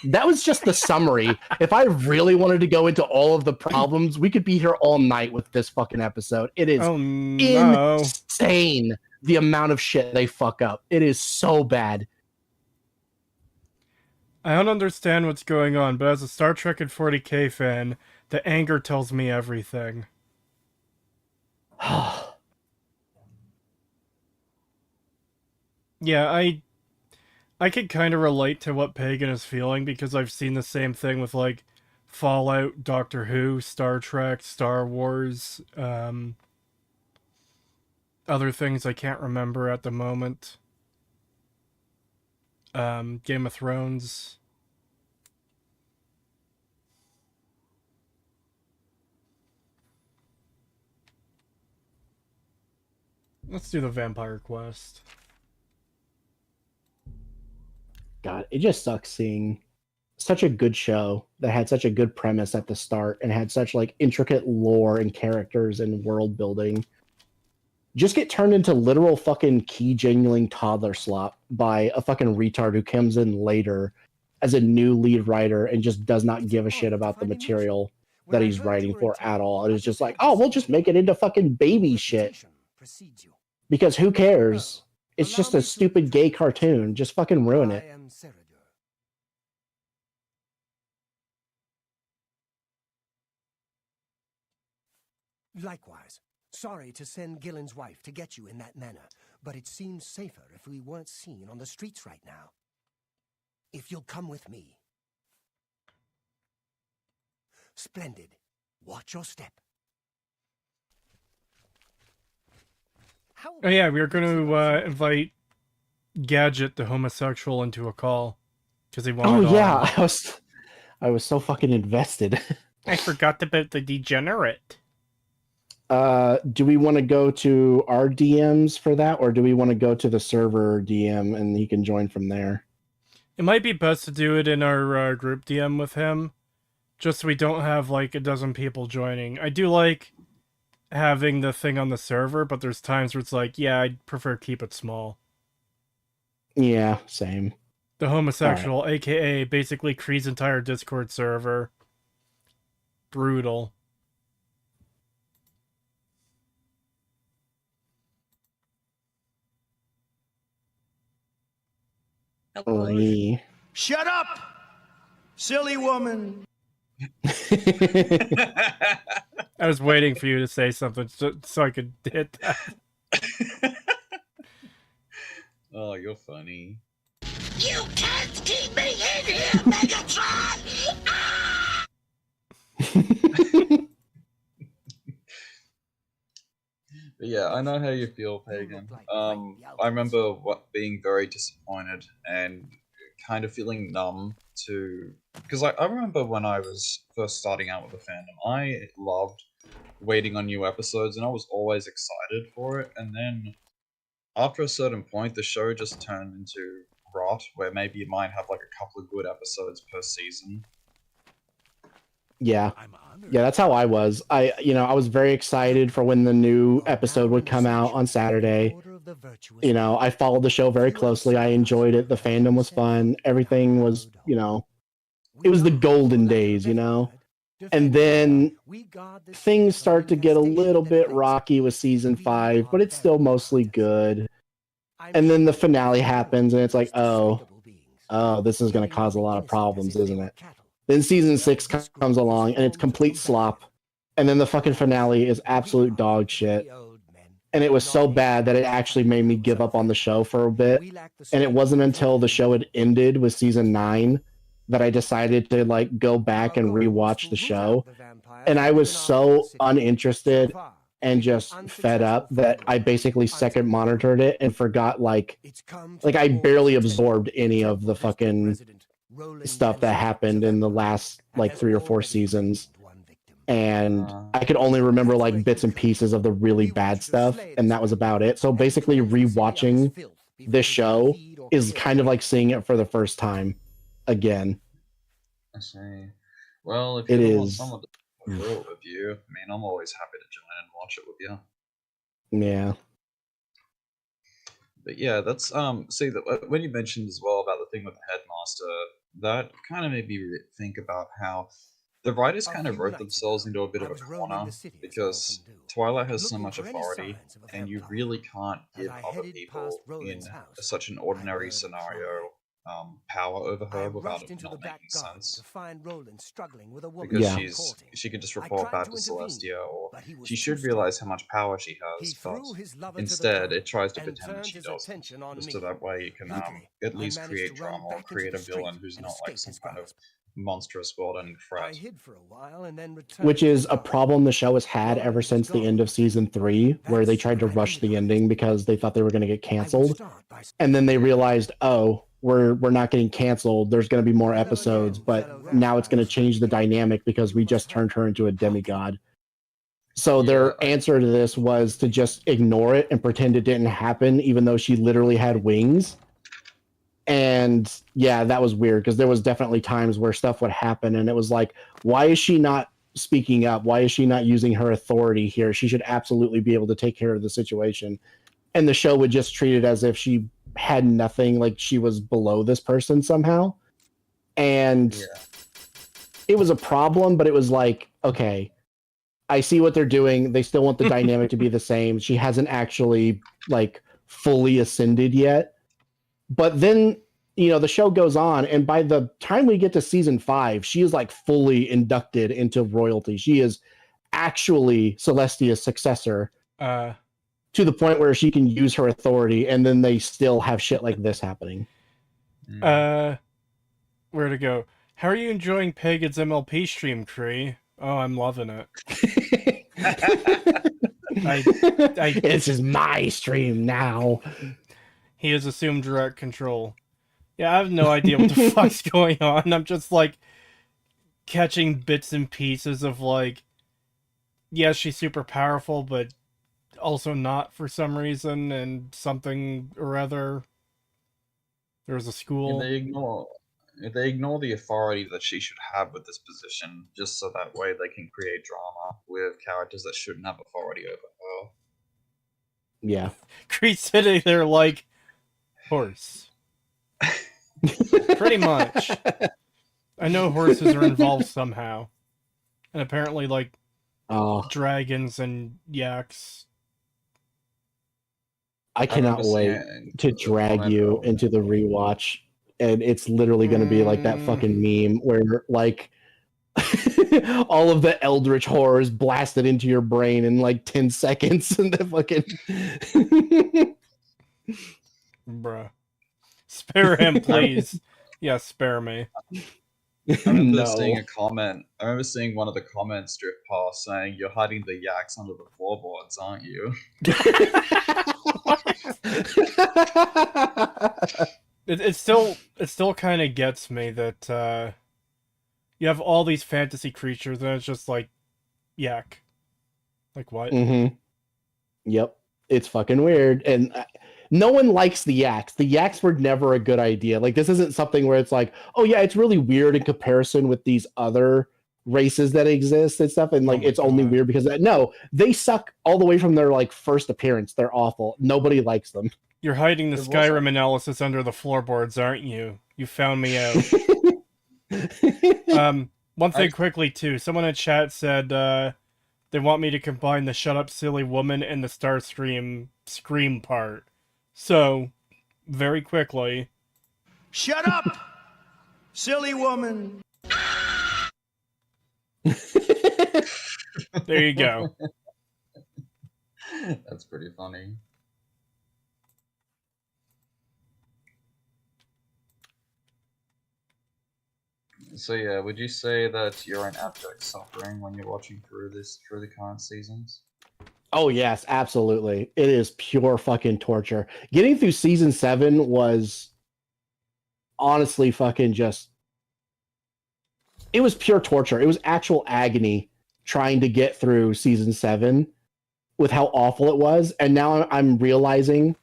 That was just the summary. If I really wanted to go into all of the problems, we could be here all night with this fucking episode. It is insane the amount of shit they fuck up. It is so bad. I don't understand what's going on, but as a Star Trek and 40K fan, the anger tells me everything. Yeah, I could kind of relate to what Pagan is feeling because I've seen the same thing with, like, Fallout, Doctor Who, Star Trek, Star Wars, other things I can't remember at the moment. Game of Thrones. Let's do the Vampire Quest. God, it just sucks seeing such a good show that had such a good premise at the start and had such like intricate lore and characters and world building just get turned into literal fucking key jingling toddler slop by a fucking retard who comes in later as a new lead writer and just does not give a shit about the material that he's writing for at all. It is just like, oh, we'll just make it into fucking baby shit. Because who cares? It's just a stupid gay cartoon. Just fucking ruin it. Likewise, sorry to send Gillen's wife to get you in that manner, but it seems safer if we weren't seen on the streets right now. If you'll come with me. Splendid. Watch your step. Oh yeah, we were going to invite Gadget, the homosexual, into a call because he wanted. Oh yeah, I was so fucking invested. I forgot about the degenerate. Do we want to go to our DMs for that, or do we want to go to the server DM and he can join from there? It might be best to do it in our group DM with him, just so we don't have like a dozen people joining. I do like having the thing on the server, but there's times where it's like, yeah, I'd prefer keep it small. Yeah, same. The homosexual, right. AKA basically Kree's entire Discord server. Brutal. Shut up, silly woman. I was waiting for you to say something so I could hit that. Oh, you're funny. You can't keep me in here, Megatron! Ah! But yeah, I know how you feel, Pagan. I remember being very disappointed and kind of feeling numb to... Because I remember when I was first starting out with the fandom, I loved waiting on new episodes and I was always excited for it. And then after a certain point, the show just turned into rot, where maybe you might have like a couple of good episodes per season. Yeah. I'm honored. Yeah, that's how I was. I was very excited for when the new episode would come out on Saturday. I followed the show very closely. I enjoyed it. The fandom was fun. Everything was, it was the golden days, And then things start to get a little bit rocky with season 5, but it's still mostly good. And then the finale happens, and it's like, oh, this is going to cause a lot of problems, isn't it? Then season 6 comes along, and it's complete slop. And then the fucking finale is absolute dog shit. And it was so bad that it actually made me give up on the show for a bit. And it wasn't until the show had ended with season 9 that I decided to go back and rewatch the show. And I was so uninterested and just fed up that I basically second monitored it and forgot I barely absorbed any of the fucking stuff that happened in the last 3 or 4 seasons. And I could only remember bits and pieces of the really bad stuff, and that was about it. So basically rewatching this show is kind of like seeing it for the first time again. I see. Well, if It you want is. someone to do it with you, I mean, I'm always happy to join and watch it with you. Yeah. But yeah, that's see that when you mentioned as well about the thing with the headmaster, that kind of made me think about how the writers kind of wrote themselves into a bit of a corner because Twilight has so much authority, and you really can't give other people in such an ordinary scenario power over her without it not making sense. Because she can just report back to Celestia, or she should realize how much power she has, but instead it tries to pretend that she doesn't, just so that way you can at least create drama or create a villain who's not some kind of monstrous world-ending threat. Which is a problem the show has had ever since the end of season 3, where they tried to rush the ending because they thought they were going to get canceled, and then they realized, oh, we're not getting canceled. There's going to be more episodes, but now it's going to change the dynamic because we just turned her into a demigod. So their answer to this was to just ignore it and pretend it didn't happen, even though she literally had wings. And yeah, that was weird because there was definitely times where stuff would happen and it was like, why is she not speaking up? Why is she not using her authority here? She should absolutely be able to take care of the situation. And the show would just treat it as if she had nothing, like she was below this person somehow. And it was a problem, but it was like, okay, I see what they're doing. They still want the dynamic to be the same. She hasn't actually fully ascended yet. But then, the show goes on, and by the time we get to season 5, she is fully inducted into royalty. She is actually Celestia's successor. To the point where she can use her authority, and then they still have shit like this happening. Where to go? How are you enjoying Pagan's MLP stream, Cree? Oh, I'm loving it. This is my stream now. He has assumed direct control. Yeah, I have no idea what the fuck's going on. I'm just catching bits and pieces of yes, she's super powerful, but also not for some reason, and something or other. There's a school. They ignore the authority that she should have with this position, just so that way they can create drama with characters that shouldn't have authority over her. Yeah. Creed sitting there horse. Pretty much. I know horses are involved somehow. And apparently dragons and yaks. I cannot wait to drag you into the rewatch, and it's literally going to be like that fucking meme where all of the eldritch horrors blasted into your brain in 10 seconds, and the fucking bruh. Spare him, please. Yeah, spare me. I remember seeing a comment. I remember seeing one of the comments drift past saying, "You're hiding the yaks under the floorboards, aren't you?" It still kind of gets me that you have all these fantasy creatures and it's just yak. What? Mm-hmm. Yep, it's fucking weird, and no one likes the yaks. The yaks were never a good idea. This isn't something where it's oh yeah, it's really weird in comparison with these other races that exist and stuff, and like it's only God. weird because of that. No, they suck all the way from their like first appearance. They're awful. Nobody likes them. You're hiding the It wasn't- Skyrim analysis under the floorboards, aren't you? You found me out. One thing quickly too. Someone in chat said they want me to combine the "Shut Up, Silly Woman" and the Starstream scream part. So, very quickly. Shut up, silly woman. There you go. That's pretty funny. So yeah, would you say that you're in abject suffering when you're watching through the current seasons? Oh yes, absolutely. It is pure fucking torture. Getting through season 7 was honestly fucking just it was pure torture. It was actual agony trying to get through season 7 with how awful it was. And now I'm realizing,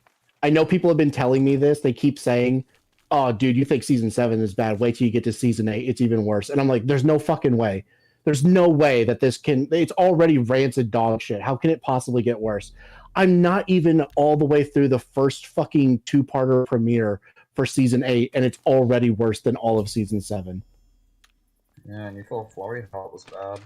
I know people have been telling me this. They keep saying, "Oh, dude, you think season 7 is bad. Wait till you get to season 8. It's even worse." And I'm like, there's no fucking way. There's no way that this can... It's already rancid dog shit. How can it possibly get worse? I'm not even all the way through the first fucking 2-parter premiere for season 8, and it's already worse than all of season 7. Yeah, and you thought Flurry Heart was bad.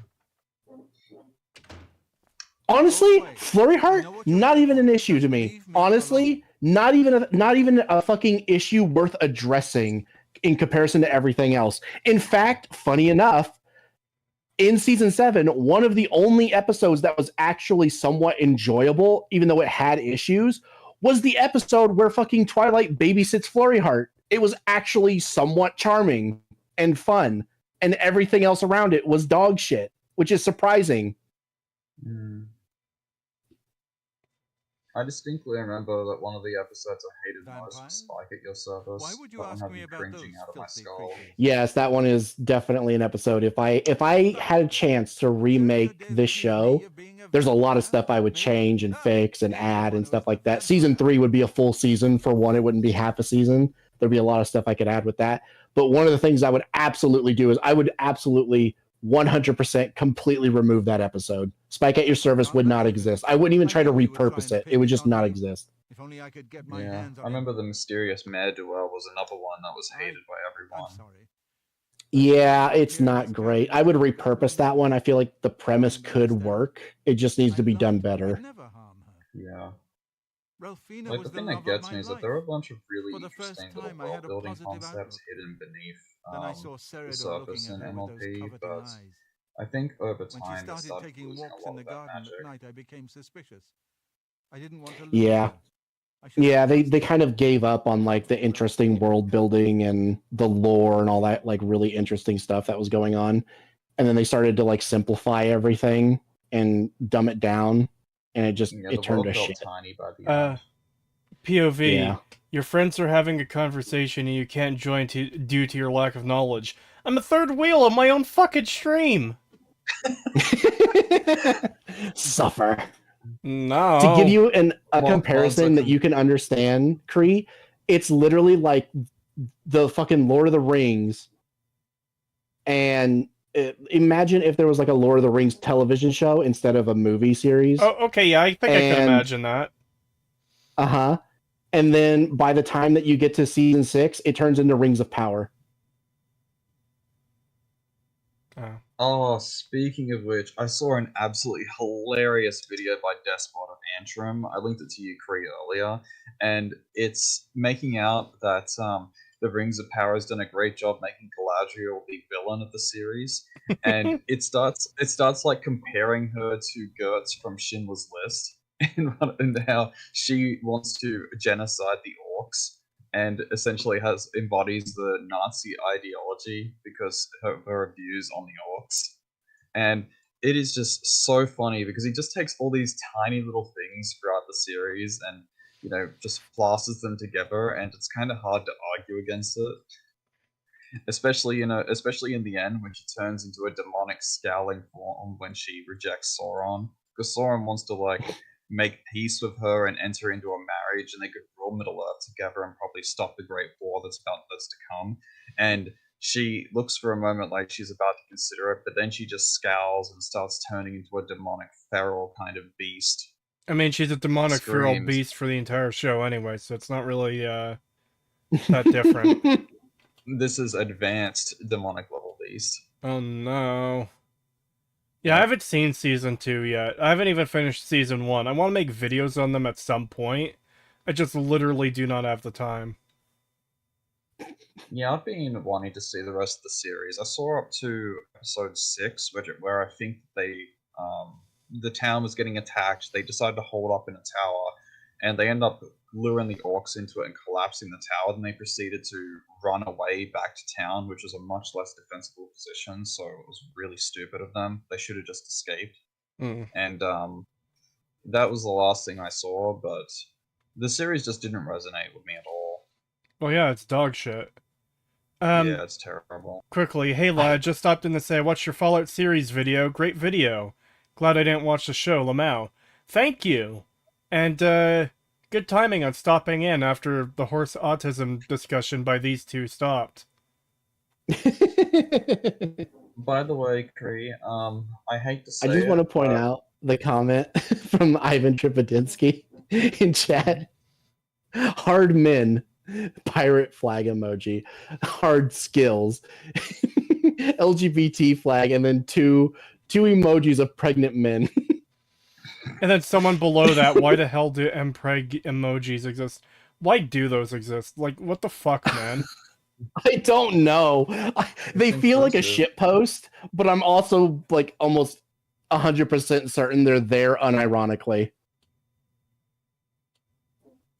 Honestly, Flurry Heart, not even an issue to me. Honestly, not even a fucking issue worth addressing in comparison to everything else. In fact, funny enough, in season 7, one of the only episodes that was actually somewhat enjoyable, even though it had issues, was the episode where fucking Twilight babysits Flurry Heart. It was actually somewhat charming and fun, and everything else around it was dog shit, which is surprising. I distinctly remember that one of the episodes I hated most Vampires? was Spike at Your Service. Why would you but I'm ask having me about cringing those out of my filthy skull. creatures? Yes, that one is definitely an episode. If I had a chance to remake this show, there's a lot of stuff I would change and fix and add and stuff like that. Season 3 would be a full season for one. It wouldn't be half a season. There'd be a lot of stuff I could add with that. But one of the things I would absolutely do is I would absolutely 100% completely remove that episode. Spike at Your Service would not exist. I wouldn't even try to repurpose it. It would just not exist. If only I could get my Yeah, hands on I remember the Mysterious Mare Duel was another one that was hated by I'm everyone. sorry. Yeah, it's not great. I would repurpose that one. I feel like the premise could work. It just needs to be done better. Never harm her. Yeah. Ralphina Like, was the thing love that gets of me my is that life. there are a bunch of really For the first interesting little time, I had a world-building positive concepts outlook. hidden beneath Then I the saw Ceridor surface looking in at her with those MLP, coveting but eyes. I think over When she time it started started taking losing walks a in lot the of that garden magic. at night, I became suspicious. I didn't want to lose Yeah. her. I should have Yeah, they trusted kind her. of gave up on like the interesting world building and the lore and all that like really interesting stuff that was going on. And then they started to like simplify everything and dumb it down, and it just Yeah, it the turned world to felt shit. tiny by the end. POV, Yeah. your friends are having a conversation and you can't join due to your lack of knowledge. I'm a third wheel on my own fucking stream! Suffer. No. To give you a Well, comparison that you can understand, Kree, it's literally like the fucking Lord of the Rings. And imagine if there was like a Lord of the Rings television show instead of a movie series. Oh, okay, yeah, I think I can imagine that. Uh-huh. And then by the time that you get to season 6, it turns into Rings of Power. Oh, speaking of which, I saw an absolutely hilarious video by Despot of Antrim. I linked it to you, Kree, earlier, and it's making out that the Rings of Power has done a great job making Galadriel the villain of the series, and it starts like comparing her to Gertz from Schindler's List, and how she wants to genocide the orcs, and essentially embodies the Nazi ideology because of her views on the orcs. And it is just so funny because he just takes all these tiny little things throughout the series and, you know, just plasters them together, and it's kind of hard to argue against it. Especially in the end when she turns into a demonic scowling form when she rejects Sauron. Because Sauron wants to like make peace with her and enter into a marriage, and they could rule Middle Earth together and probably stop the Great War that's to come. And she looks for a moment like she's about to consider it, but then she just scowls and starts turning into a demonic feral kind of beast. I mean, she's a demonic feral Screams. beast for the entire show anyway, so it's not really that different. This is advanced demonic level beast. Oh no. Yeah, I haven't seen season 2 yet. I haven't even finished season 1. I want to make videos on them at some point. I just literally do not have the time. Yeah, I've been wanting to see the rest of the series. I saw up to episode 6, where I think they, the town was getting attacked. They decided to hold up in a tower, and they end up luring the orcs into it and collapsing the tower. Then they proceeded to run away back to town, which was a much less defensible position. So it was really stupid of them. They should have just escaped. And that was the last thing I saw. But the series just didn't resonate with me at all. Well, yeah, it's dog shit. Yeah, it's terrible. Quickly, hey lad, just stopped in to say, watch your Fallout series video. Great video. Glad I didn't watch the show, Lamau. Thank you. And, good timing on stopping in after the horse autism discussion by these two stopped. By the way, Kree, I hate to say I just want to point out the comment from Ivan Tripodinsky in chat. Hard men, pirate flag emoji, hard skills, LGBT flag, and then two emojis of pregnant men. And then someone below that, why the hell do mpreg emojis exist? Why do those exist? Like, what the fuck, man? I don't know. They feel like a shit post, but I'm also like almost 100% certain they're there unironically.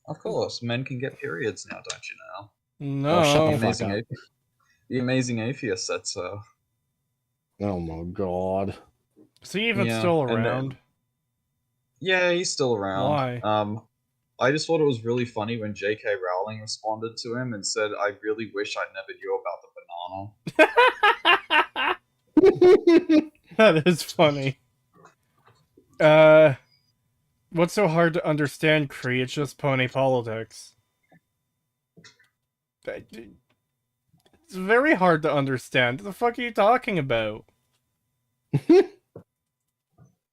Of course, men can get periods now, don't you know? No. Oh, shut The the fuck amazing, up. the amazing atheist said so. Oh my god. Is he even Yeah, still and then- around? Yeah, he's still around. Why? I just thought it was really funny when J.K. Rowling responded to him and said, "I really wish I never knew about the banana." That is funny. What's so hard to understand, Kree? It's just pony politics. It's very hard to understand. What the fuck are you talking about?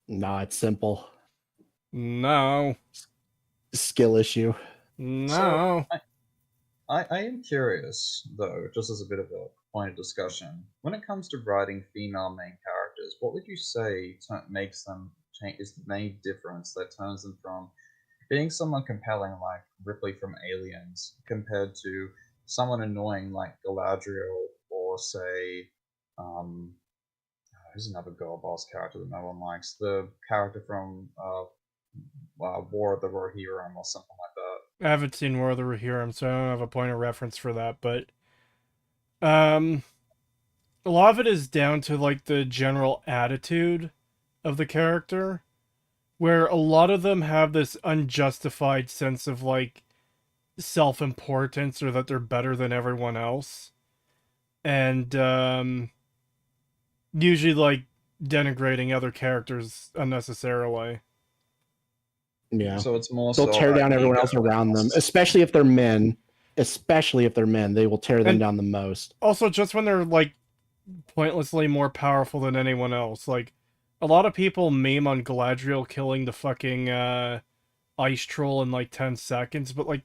Nah, it's simple. No. Skill issue. No. So, I am curious, though, just as a bit of a point of discussion. When it comes to writing female main characters, what would you say makes them change? Is the main difference that turns them from being someone compelling like Ripley from Aliens compared to someone annoying like Galadriel, or say, who's another girl boss character that no one likes? The character from War of the Rohirrim or something like that. I haven't seen War of the Rohirrim, so I don't have a point of reference for that, but a lot of it is down to like the general attitude of the character, where a lot of them have this unjustified sense of like self-importance, or that they're better than everyone else, and usually like denigrating other characters unnecessarily. Yeah. So it's more They'll tear down everyone else around them, especially if they're men. Especially if they're men, they will tear them down the most. Also, just when they're like pointlessly more powerful than anyone else. Like, a lot of people meme on Galadriel killing the fucking ice troll in like 10 seconds, but like,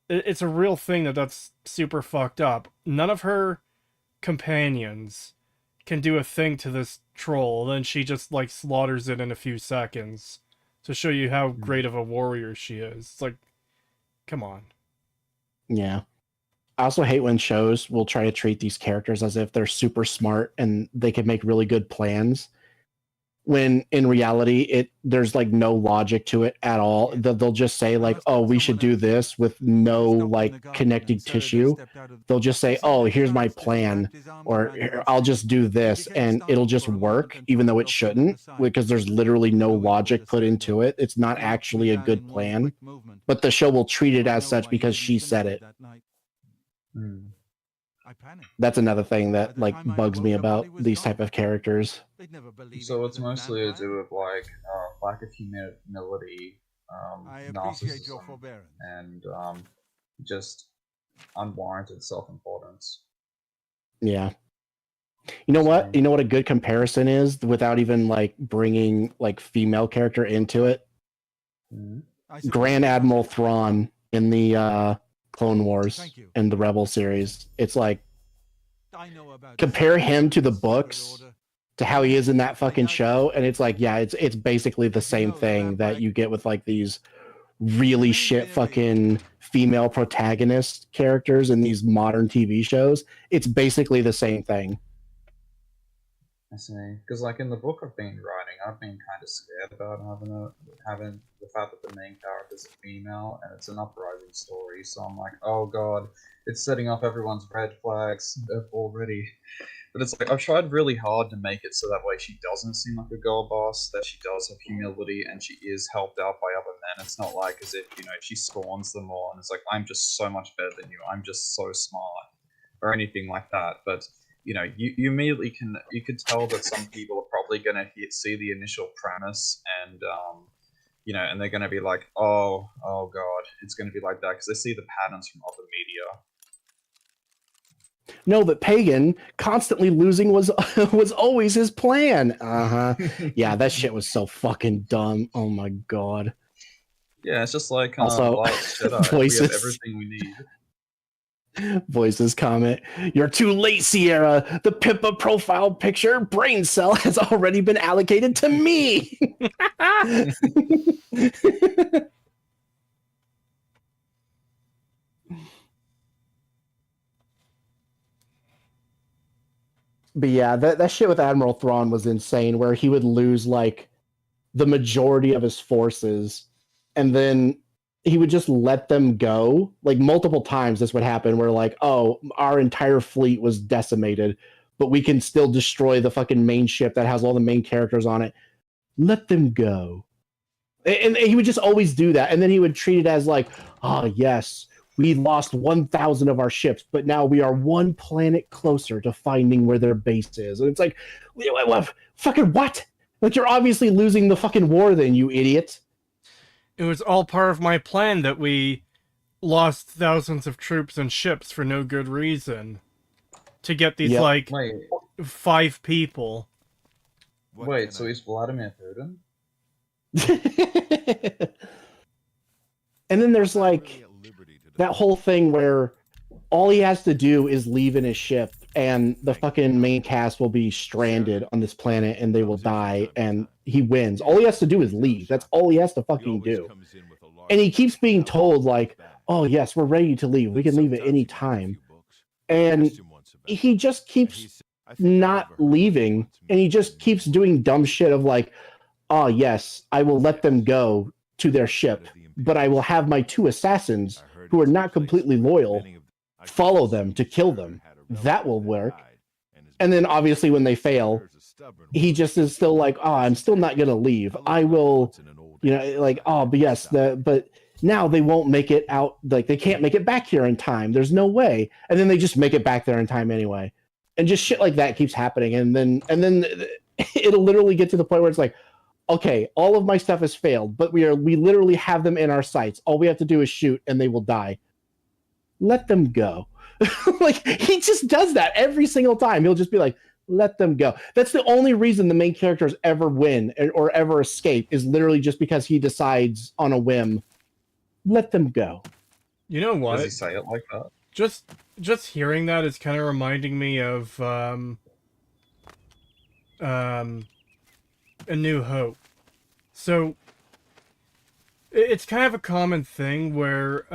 it's a real thing that's super fucked up. None of her companions can do a thing to this troll, then she just like slaughters it in a few seconds to show you how great of a warrior she is. It's like, come on. Yeah. I also hate when shows will try to treat these characters as if they're super smart and they can make really good plans, when in reality there's like no logic to it at all. They'll just say like, oh, we should do this with no like connecting tissue. They'll just say, oh, here's my plan, or I'll just do this, and it'll just work even though it shouldn't, because there's literally no logic put into it. It's not actually a good plan, but the show will treat it as such because she said it. That's another thing that like bugs me about these type of characters. So it's mostly to do with like lack of humility, narcissism, and just unwarranted self-importance. Yeah. You know what? Same. You know what a good comparison is without even like bringing like female character into it. Mhm. I suppose Grand you Admiral wanted- Thrawn in the Clone Wars Thank you. and the Rebel series. It's like I know about compare him to the secret books order. to how he is in that fucking show, and it's like, yeah, it's basically the same thing that you get with like these really shit fucking female protagonist characters in these modern TV shows. It's basically the same thing. I see. Because like in the book I've been writing, I've been kind of scared about having the fact that the main character's a female and it's an uprising story. So I'm like, oh god, it's setting off everyone's red flags already. But it's like I've tried really hard to make it so that way she doesn't seem like a girl boss, that she does have humility and she is helped out by other men. It's not like as if, you know, she scorns them all and it's like, I'm just so much better than you, I'm just so smart, or anything like that. But you know, you immediately you could tell that some people are probably gonna see the initial premise and you know, and they're gonna be like, oh god, it's gonna be like that because they see the patterns from other media. No, but Pagan constantly losing was was always his plan. Yeah, that shit was so fucking dumb. Oh my god. Yeah, it's just like Also, Last Jedi. voices. We have everything we need. Voices comment, "You're too late, Sierra. The Pippa profile picture brain cell has already been allocated to me." But yeah, that shit with Admiral Thrawn was insane, where he would lose like the majority of his forces, and then he would just let them go. Like multiple times this would happen where like, oh, our entire fleet was decimated, but we can still destroy the fucking main ship that has all the main characters on it. Let them go. And he would just always do that. And then he would treat it as like, oh yes, we lost 1,000 of our ships, but now we are one planet closer to finding where their base is. And it's like, fucking what? Like, you're obviously losing the fucking war then, you idiot. It was all part of my plan that we lost thousands of troops and ships for no good reason. To get these, like, Wait, 5 people. wait, so he's Vladimir Putin? And then there's like that whole thing where all he has to do is leave in his ship and the fucking main cast will be stranded on this planet and they will die and he wins. All he has to do is leave. That's all he has to fucking do. And he keeps being told like, oh yes, we're ready to leave. We can leave at any time. And he just keeps not leaving and he just keeps doing dumb shit of like, oh yes, I will let them go to their ship, but I will have my 2 assassins who are not completely loyal follow them to kill them. That will work. And then obviously when they fail, he just is still like, oh, I'm still not going to leave. I will, you know, like, oh, but yes, but now they won't make it out. Like they can't make it back here in time. There's no way. And then they just make it back there in time anyway. And just shit like that keeps happening. And then it'll literally get to the point where it's like, okay, all of my stuff has failed, but we literally have them in our sights. All we have to do is shoot and they will die. Let them go. Like he just does that every single time. He'll just be like, let them go. That's the only reason the main characters ever win or ever escape is literally just because he decides on a whim, let them go. You know what? Does he say it like that? Just hearing that is kind of reminding me of A New Hope. So it's kind of a common thing where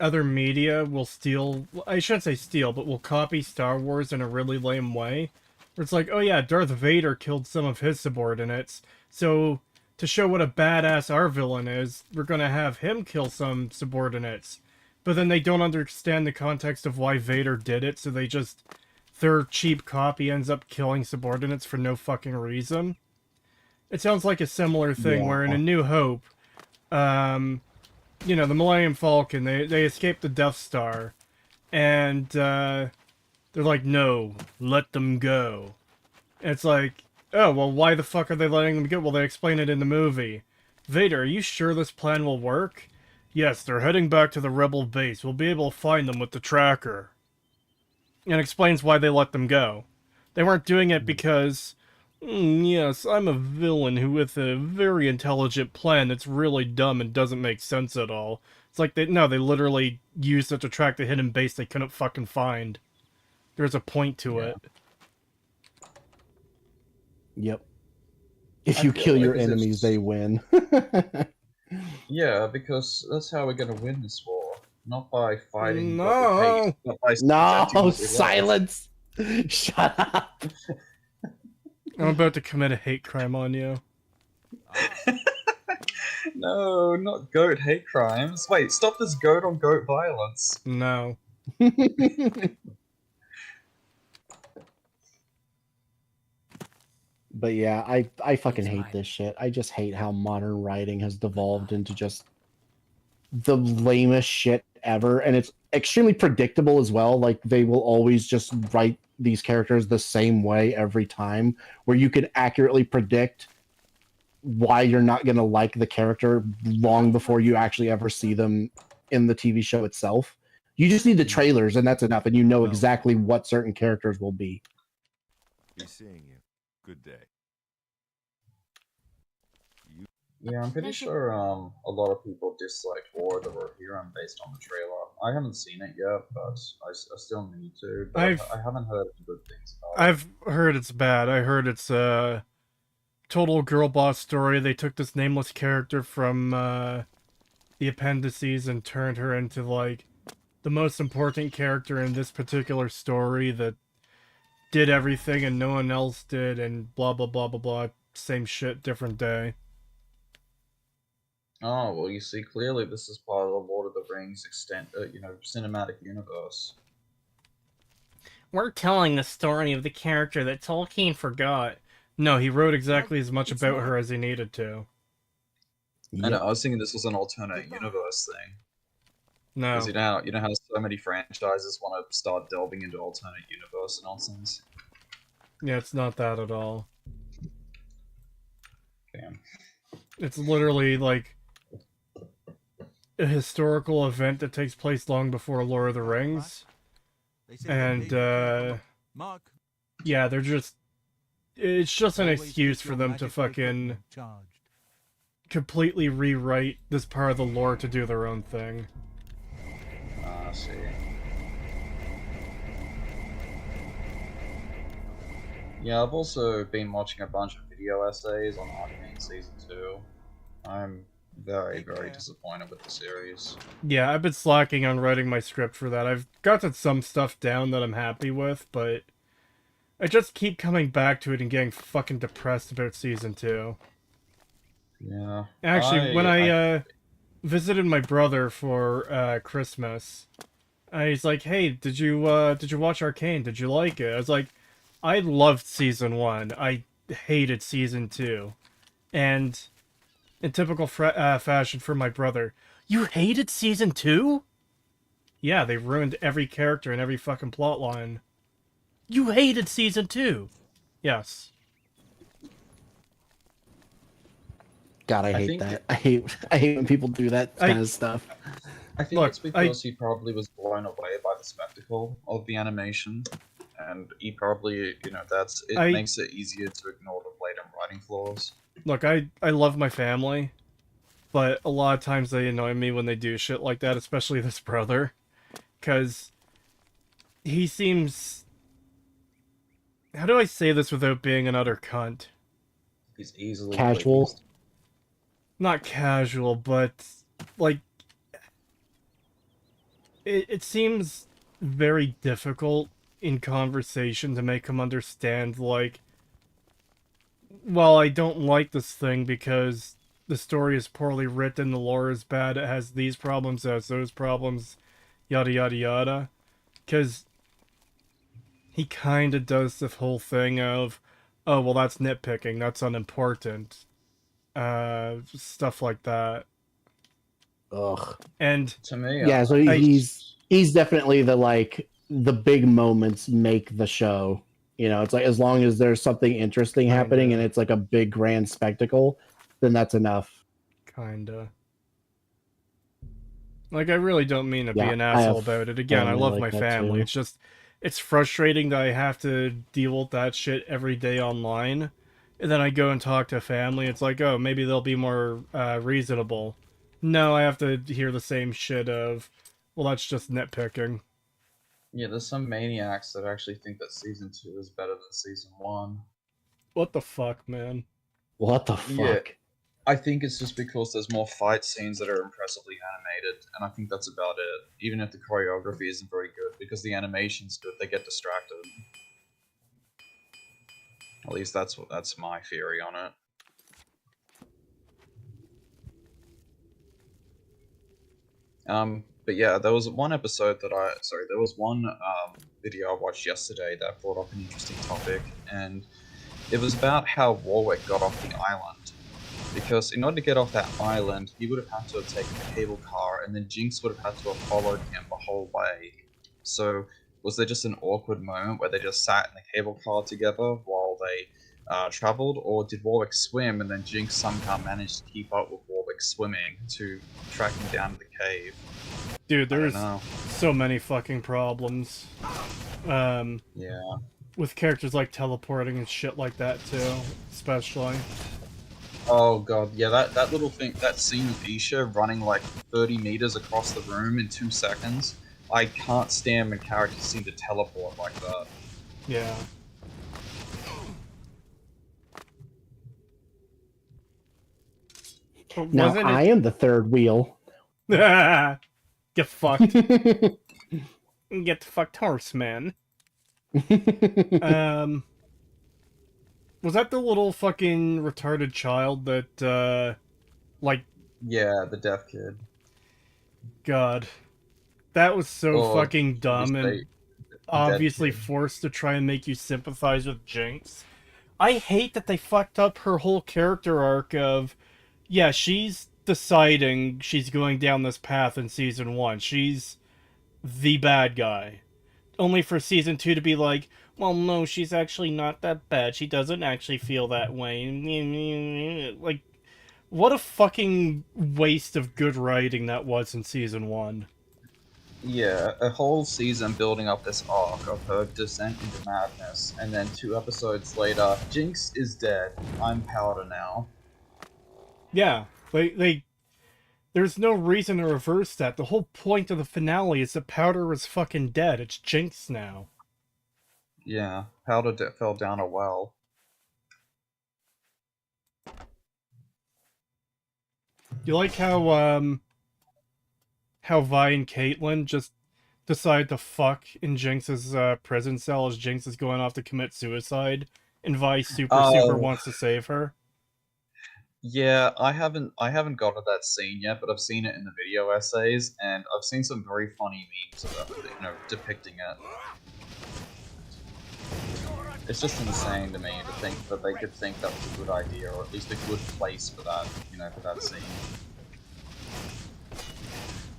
other media will steal, I shouldn't say steal, but will copy Star Wars in a really lame way. Where it's like, oh yeah, Darth Vader killed some of his subordinates, so to show what a badass our villain is, we're gonna have him kill some subordinates. But then they don't understand the context of why Vader did it, so their cheap copy ends up killing subordinates for no fucking reason. It sounds like a similar thing where in A New Hope, you know, the Millennium Falcon, they escape the Death Star, and they're like, no, let them go. And it's like, oh, well, why the fuck are they letting them go? Well, they explain it in the movie. Vader, are you sure this plan will work? Yes, they're heading back to the Rebel base. We'll be able to find them with the tracker. And explains why they let them go. They weren't doing it because, yes, I'm a villain who with a very intelligent plan that's really dumb and doesn't make sense at all. It's like, they literally used it to track the hidden base they couldn't fucking find. There's a point to it. Yep. If you kill your enemies, they win. Yeah, because that's how we're gonna win this war. Not by fighting what we hate, but by No, protecting what we love. silence! Shut up! I'm about to commit a hate crime on you. No, not goat hate crimes. Wait, stop this goat on goat violence. No. But yeah, I fucking hate this shit. I just hate how modern writing has devolved into just the lamest shit ever, and it's extremely predictable as well. Like, they will always just write these characters the same way every time, where you can accurately predict why you're not going to like the character long before you actually ever see them in the TV show itself. You just need the trailers, and that's enough, and you know exactly what certain characters will be. Be seeing you. Good day. Yeah, I'm pretty sure a lot of people disliked War of the Rohirrim based on the trailer. I haven't seen it yet, but I still need to. But I haven't heard any good things about it. I've heard it's bad. I heard it's a total girl boss story. They took this nameless character from the appendices and turned her into, like, the most important character in this particular story that did everything and no one else did, and blah blah blah blah blah. Same shit, different day. Oh, well, you see, clearly this is part of the Lord of the Rings cinematic universe. We're telling the story of the character that Tolkien forgot. No, he wrote exactly as much about her as he needed to. I know, I was thinking this was an alternate universe thing. No. Because you know how so many franchises want to start delving into alternate universe nonsense? Yeah, it's not that at all. Damn. It's literally, like, a historical event that takes place long before Lord of the Rings. And, yeah, they're just... It's just an excuse for them to fucking completely rewrite this part of the lore to do their own thing. I see. Yeah, I've also been watching a bunch of video essays on Arcane Season 2. I'm very, very disappointed with the series. Yeah, I've been slacking on writing my script for that. I've gotten some stuff down that I'm happy with, but I just keep coming back to it and getting fucking depressed about Season 2. Yeah. Actually, when I visited my brother for Christmas, he's like, "Hey, did you watch Arcane? Did you like it?" I was like, "I loved Season 1. I hated Season 2." And in typical fashion for my brother, "You hated Season 2? Yeah, they ruined every character and every fucking plotline." "You hated Season 2? Yes." God, I hate that. I hate when people do that kind of stuff. I think it's because he probably was blown away by the spectacle of the animation, and he probably, makes it easier to ignore the blatant writing flaws. Look, I love my family, but a lot of times they annoy me when they do shit like that, especially this brother, because he seems... How do I say this without being an utter cunt? He's easily casual. pleased. Not casual, but, like, it seems very difficult in conversation to make him understand, like, well, I don't like this thing because the story is poorly written, the lore is bad, it has these problems, it has those problems, yada yada yada. Because he kind of does the whole thing of, oh, well, that's nitpicking, that's unimportant. Stuff like that. Ugh. And to me, yeah, so he's definitely the big moments make the show. You know, it's like, as long as there's something interesting happening and it's like a big grand spectacle, then that's enough. Kinda. Like, I really don't mean to be an asshole about it. Again, I love my family. It's just, it's frustrating that I have to deal with that shit every day online. And then I go and talk to family. It's like, oh, maybe they'll be more reasonable. No, I have to hear the same shit of, well, that's just nitpicking. Yeah, there's some maniacs that actually think that season 2 is better than season 1. What the fuck, man? What the fuck? Yeah. I think it's just because there's more fight scenes that are impressively animated, and I think that's about it. Even if the choreography isn't very good, because the animation's good, they get distracted. At least that's my theory on it. But yeah, there was one episode that there was one video I watched yesterday that brought up an interesting topic, and it was about how Warwick got off the island. Because in order to get off that island, he would have had to have taken the cable car, and then Jinx would have had to have followed him the whole way. So, was there just an awkward moment where they just sat in the cable car together while they traveled, or did Warwick swim and then Jinx somehow managed to keep up with Warwick swimming to track him down to the cave? Dude, there's so many fucking problems. Yeah. With characters like teleporting and shit like that too, especially. Oh god, yeah, that little thing, that scene with Isha running like 30 meters across the room in 2 seconds. I can't stand when characters seem to teleport like that. Yeah. Now I am the third wheel. Get fucked. Get fucked, horse, man. Was that the little fucking retarded child that, like... Yeah, the deaf kid. God. That was so fucking dumb and obviously kid. forced to try and make you sympathize with Jinx. I hate that they fucked up her whole character arc of, yeah, she's deciding she's going down this path in Season 1. She's the bad guy. Only for Season 2 to be like, well, no, she's actually not that bad. She doesn't actually feel that way. Like, what a fucking waste of good writing that was in Season 1. Yeah, a whole season building up this arc of her descent into madness, and then 2 episodes later, Jinx is dead. I'm Powder now. Yeah, there's no reason to reverse that. The whole point of the finale is that Powder was fucking dead. It's Jinx now. Yeah, Powder fell down a well. You like how Vi and Caitlyn just decide to fuck in Jinx's prison cell as Jinx is going off to commit suicide, and Vi super wants to save her? Yeah, I haven't got to that scene yet, but I've seen it in the video essays, and I've seen some very funny memes about depicting it. It's just insane to me to think that they could think that was a good idea, or at least a good place for that, for that scene.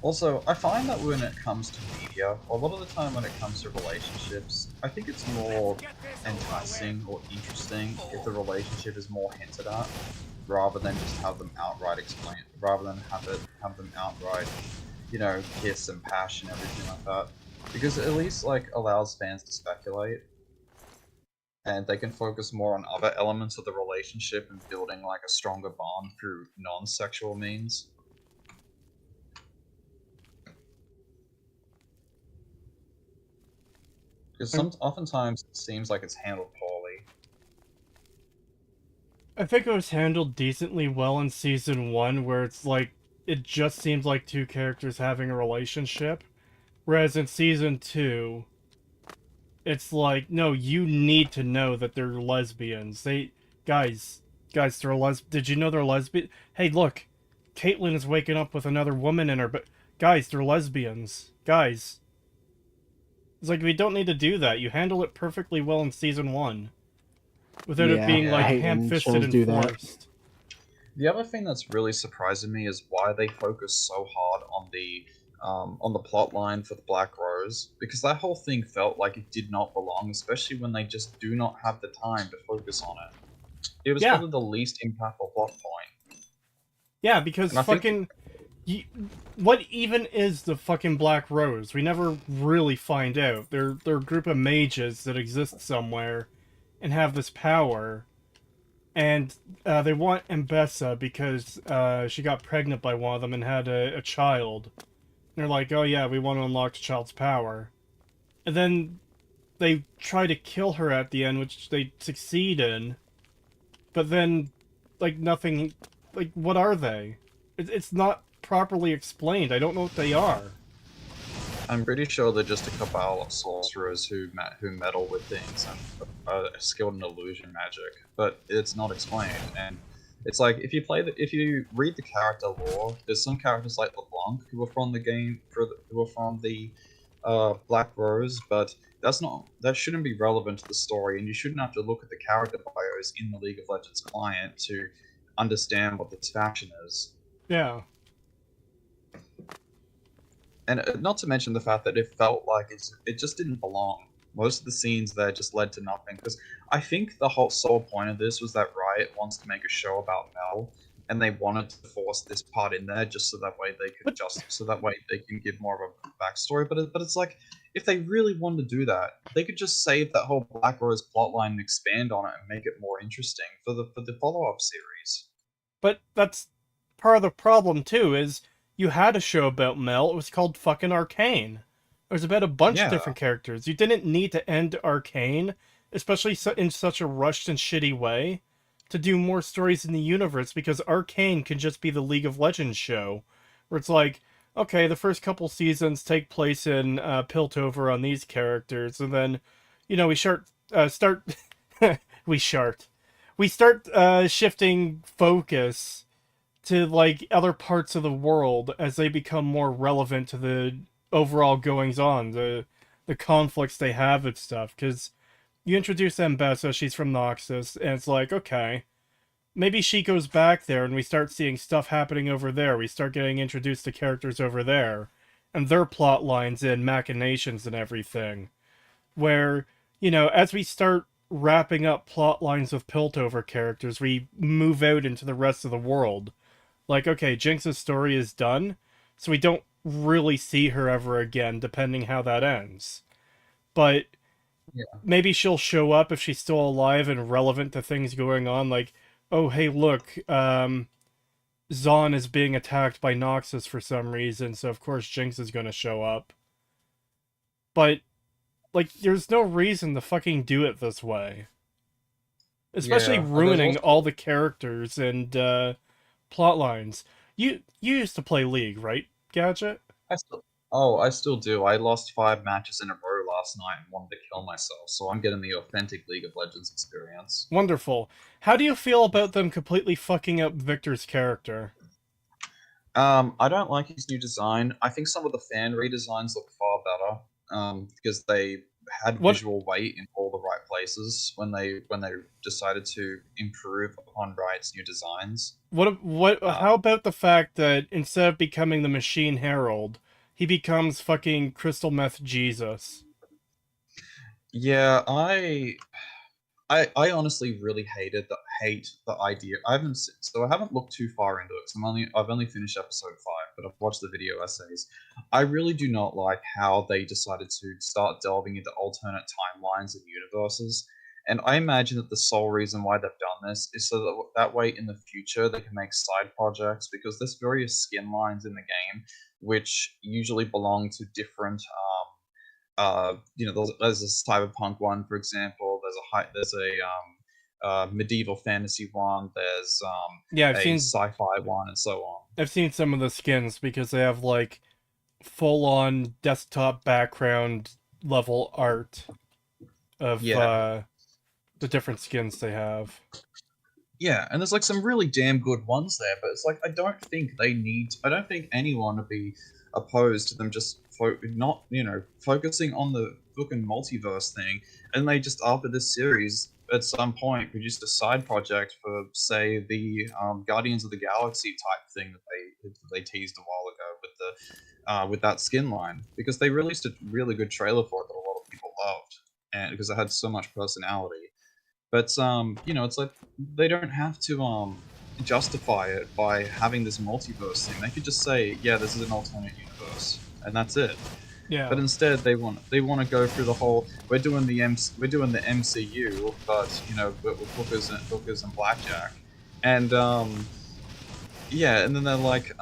Also, I find that when it comes to media, a lot of the time when it comes to relationships, I think it's more enticing or interesting if the relationship is more hinted at, rather than just have them outright explain, rather than have them outright, kiss and passion, everything like that. Because it at least, allows fans to speculate. And they can focus more on other elements of the relationship and building, a stronger bond through non-sexual means. Because oftentimes it seems like it's handled poorly. I think it was handled decently well in Season 1, where it's it just seems like 2 characters having a relationship. Whereas in Season 2, it's like, no, you need to know that they're lesbians. Guys, they're did you know they're lesbian? Hey, look, Caitlyn is waking up with another woman in her, but guys, they're lesbians. Guys. It's like, we don't need to do that. You handle it perfectly well in Season 1. Without it being, ham-fisted and forced. The other thing that's really surprising me is why they focus so hard on the plot line for the Black Rose, because that whole thing felt like it did not belong, especially when they just do not have the time to focus on it. It was probably the least impactful plot point. Yeah, because What even is the fucking Black Rose? We never really find out. They're a group of mages that exist somewhere and have this power. And they want Mbessa because she got pregnant by one of them and had a child. And they're like, oh yeah, we want to unlock the child's power. And then they try to kill her at the end, which they succeed in. But then, like, nothing... Like, what are they? It's not properly explained. I don't know what they are. I'm pretty sure they're just a couple of sorcerers who meddle with things and are skilled in illusion magic, but it's not explained. And it's like if you read the character lore, there's some characters like LeBlanc who are from the game, who are from the Black Rose, but that shouldn't be relevant to the story, and you shouldn't have to look at the character bios in the League of Legends client to understand what this faction is. Yeah. And not to mention the fact that it felt like it just didn't belong. Most of the scenes there just led to nothing. Because I think the whole sole point of this was that Riot wants to make a show about Mel, and they wanted to force this part in there just so that way they can give more of a backstory. But it's like, if they really wanted to do that, they could just save that whole Black Rose plotline and expand on it and make it more interesting for the follow-up series. But that's part of the problem too, is you had a show about Mel, it was called fucking Arcane. It was about a bunch of different characters. You didn't need to end Arcane, especially in such a rushed and shitty way, to do more stories in the universe, because Arcane can just be the League of Legends show, where it's like, okay, the first couple seasons take place in Piltover on these characters, and then, you know, we start shifting focus to, like, other parts of the world as they become more relevant to the overall goings-on, the conflicts they have and stuff, because you introduce Mbessa, she's from Noxus, and it's like, okay, maybe she goes back there and we start seeing stuff happening over there, we start getting introduced to characters over there, and their plot lines and machinations and everything, where, you know, as we start wrapping up plot lines with Piltover characters, we move out into the rest of the world. Like, okay, Jinx's story is done, so we don't really see her ever again, depending how that ends. But maybe she'll show up if she's still alive and relevant to things going on, like, oh, hey, look, Zaun is being attacked by Noxus for some reason, so of course Jinx is gonna show up. But, like, there's no reason to fucking do it this way. Especially ruining all the characters and, plot lines. You used to play League, right, Gadget? I still do. I lost 5 matches in a row last night and wanted to kill myself, so I'm getting the authentic League of Legends experience. Wonderful. How do you feel about them completely fucking up Victor's character? I don't like his new design. I think some of the fan redesigns look far better, because they had visual weight in all the right places when they decided to improve upon Riot's new designs. How about the fact that instead of becoming the Machine Herald, he becomes fucking Crystal Meth Jesus? Yeah, I honestly really hate the idea. I haven't looked too far into it. I've only finished episode 5, but I've watched the video essays. I really do not like how they decided to start delving into alternate timelines and universes. And I imagine that the sole reason why they've done this is so that way in the future they can make side projects, because there's various skin lines in the game which usually belong to different you know, there's a cyberpunk one, for example. There's a medieval fantasy one. There's I've seen sci-fi one, and so on. I've seen some of the skins because they have, like, full-on desktop background level art of the different skins they have. Yeah, and there's like some really damn good ones there, but it's like I don't think anyone would be opposed to them just not, you know, focusing on the fucking multiverse thing, and they just, after this series, at some point produced a side project for, say, the Guardians of the Galaxy type thing that they teased a while ago with the with that skin line, because they released a really good trailer for it that a lot of people loved, and because it had so much personality. But you know, it's like they don't have to justify it by having this multiverse thing. They could just say, yeah, this is an alternate universe, and that's it. Yeah. But instead, they want to go through the whole we're doing the MCU, but you know, with hookers and blackjack, and yeah, and then they're like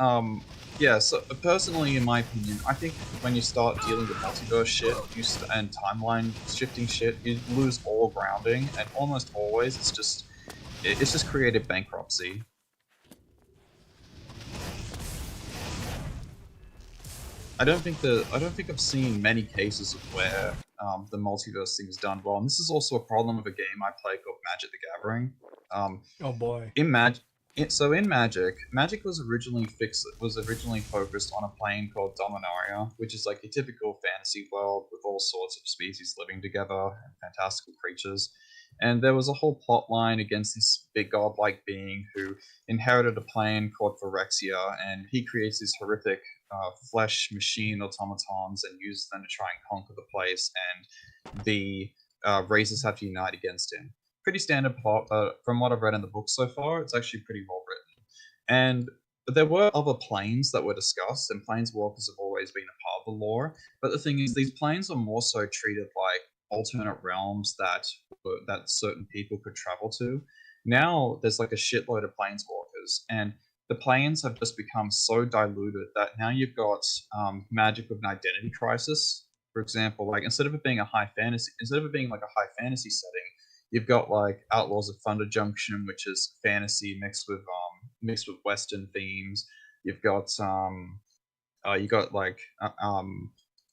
yeah. So personally, in my opinion, I think when you start dealing with multiverse shit, and timeline shifting shit, you lose all grounding, and almost always it's just creative bankruptcy. I don't think I've seen many cases of where the multiverse thing is done well, and this is also a problem of a game I play called Magic the Gathering. Oh boy. In Magic, Magic was originally focused on a plane called Dominaria, which is like a typical fantasy world with all sorts of species living together and fantastical creatures. And there was a whole plot line against this big godlike being who inherited a plane called Phyrexia, and he creates these horrific flesh machine automatons and uses them to try and conquer the place, and the races have to unite against him. Pretty standard plot, but from what I've read in the book so far, it's actually pretty well written. And there were other planes that were discussed, and planeswalkers have always been a part of the lore. But the thing is, these planes are more so treated like alternate realms that certain people could travel to. Now there's like a shitload of planeswalkers, and the planes have just become so diluted that now you've got magic with an identity crisis. For example, like instead of it being like a high fantasy setting, you've got like Outlaws of Thunder Junction, which is fantasy mixed with Western themes. You've got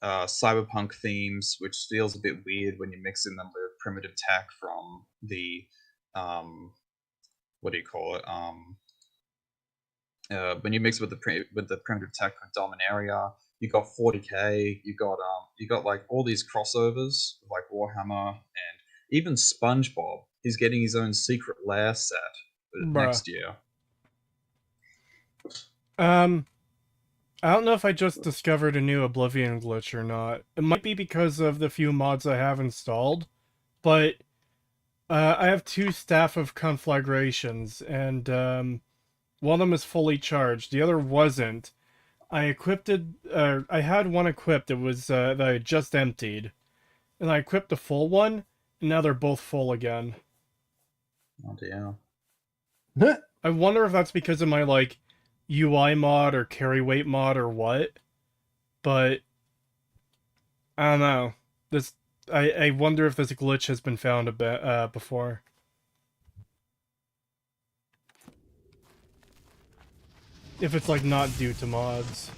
cyberpunk themes, which feels a bit weird when you're mixing them with primitive tech from the what do you call it? When you mix with the primitive tech of Dominaria, you got 40k. You got like all these crossovers like Warhammer and even SpongeBob. He's getting his own secret lair set next year. I don't know if I just discovered a new Oblivion glitch or not. It might be because of the few mods I have installed, but I have 2 Staff of Conflagrations, and one of them is fully charged. The other wasn't. I had one equipped. It was that I just emptied, and I equipped the full one, and now they're both full again. Oh dear. I wonder if that's because of my like UI mod or carry weight mod or what, but I don't know. I wonder if this glitch has been found a bit before. If it's like not due to mods.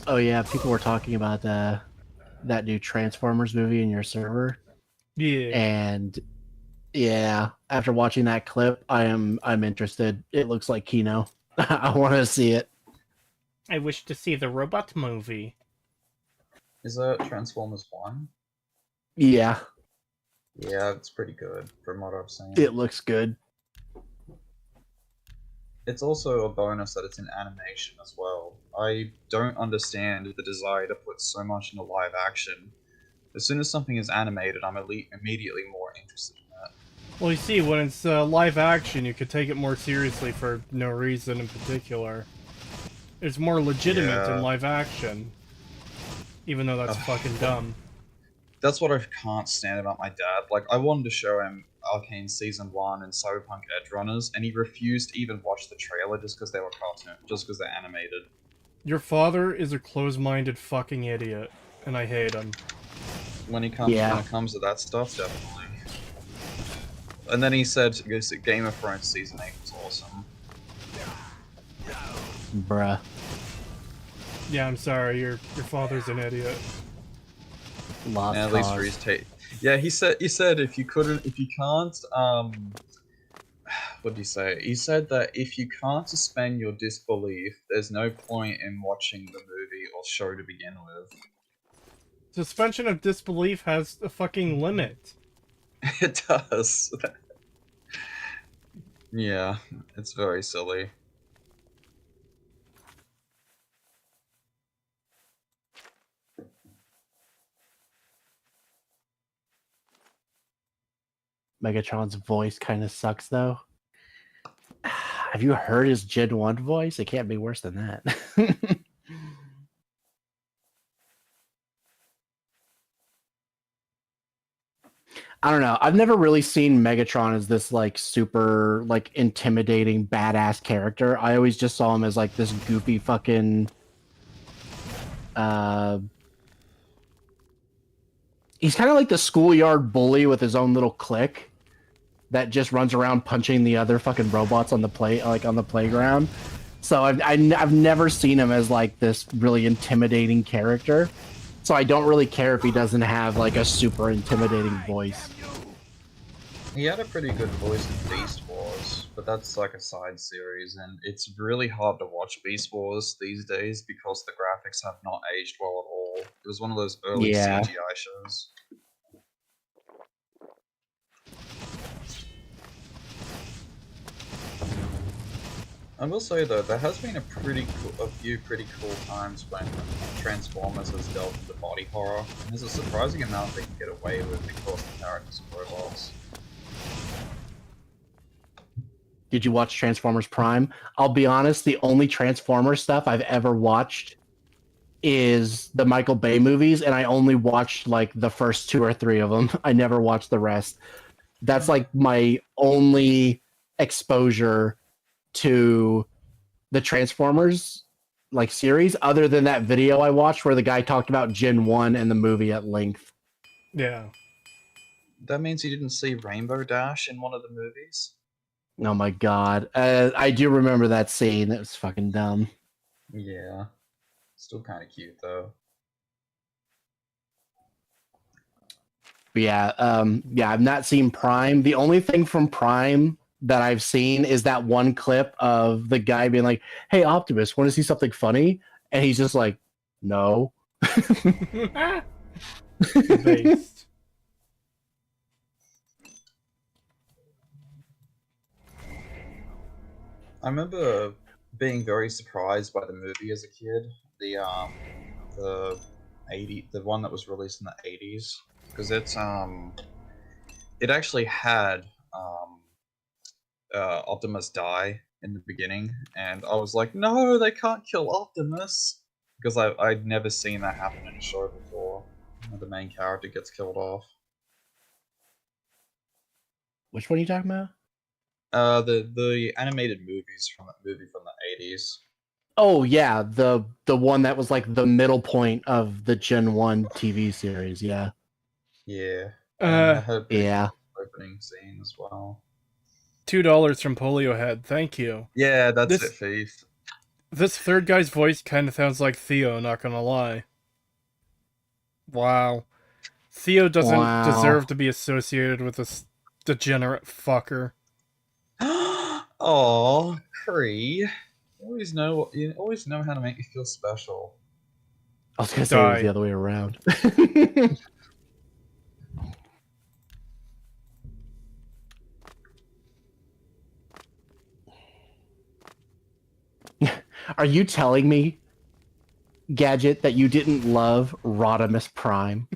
Oh yeah, people were talking about that new Transformers movie in your server. Yeah. And yeah, after watching that clip, I'm interested. It looks like Kino. I want to see it. I wish to see the robot movie. Is that Transformers 1? Yeah. Yeah, it's pretty good from what I've seen. It looks good. It's also a bonus that it's in animation as well. I don't understand the desire to put so much into live action. As soon as something is animated, I'm immediately more interested in that. Well, you see, when it's live action, you could take it more seriously for no reason in particular. It's more legitimate in live action. Even though that's fucking dumb. That's what I can't stand about my dad. Like, I wanted to show him Arcane Season 1 and Cyberpunk Edgerunners, and he refused to even watch the trailer just because they were just because they're animated. Your father is a close-minded fucking idiot, and I hate him. When it comes to that stuff, definitely. And then he said Game of Thrones Season 8 was awesome. Bruh. Yeah, I'm sorry, your father's an idiot. Lost at least for his Yeah, he said if you can't what did he say? He said that if you can't suspend your disbelief, there's no point in watching the movie or show to begin with. Suspension of disbelief has a fucking limit. It does. Yeah, it's very silly. Megatron's voice kind of sucks, though. Have you heard his Gen 1 voice? It can't be worse than that. I don't know. I've never really seen Megatron as this like super like intimidating badass character. I always just saw him as like this goofy fucking he's kind of like the schoolyard bully with his own little clique that just runs around punching the other fucking robots on the playground. So I've never seen him as like this really intimidating character. So I don't really care if he doesn't have like a super intimidating voice. He had a pretty good voice in Beast Wars, but that's like a side series, and it's really hard to watch Beast Wars these days because the graphics have not aged well at all. It was one of those early CGI shows. I will say though, there has been a few pretty cool times when Transformers has dealt with the body horror, and there's a surprising amount they can get away with because the characters are robots. Did you watch Transformers Prime? I'll be honest, the only Transformers stuff I've ever watched is the Michael Bay movies, and I only watched like the first 2 or 3 of them. I never watched the rest. That's like my only exposure to the Transformers like series, other than that video I watched where the guy talked about Gen 1 and the movie at length. Yeah. That means you didn't see Rainbow Dash in one of the movies? Oh my god. I do remember that scene. It was fucking dumb. Yeah. Still kind of cute though. But yeah, I've not seen Prime. The only thing from Prime that I've seen is that one clip of the guy being like, "Hey Optimus, want to see something funny?" And he's just like, "No." Based. I remember being very surprised by the movie as a kid. The one that was released in the 80s, because it actually had Optimus die in the beginning, and I was like, no, they can't kill Optimus, because I'd never seen that happen in a show before. The main character gets killed off. Which one are you talking about? The animated movies from that movie from the 80s. Oh yeah, the one that was like the middle point of the Gen 1 TV series, yeah. Yeah. And I had a pretty yeah. cool opening scene as well. $2 from Polio Head, thank you. Yeah, that's it, Faith. This third guy's voice kind of sounds like Theo, not gonna lie. Wow. Theo doesn't deserve to be associated with this degenerate fucker. Aww, Cree. You always know how to make me feel special. I was gonna say it was the other way around. Are you telling me, Gadget, that you didn't love Rodimus Prime?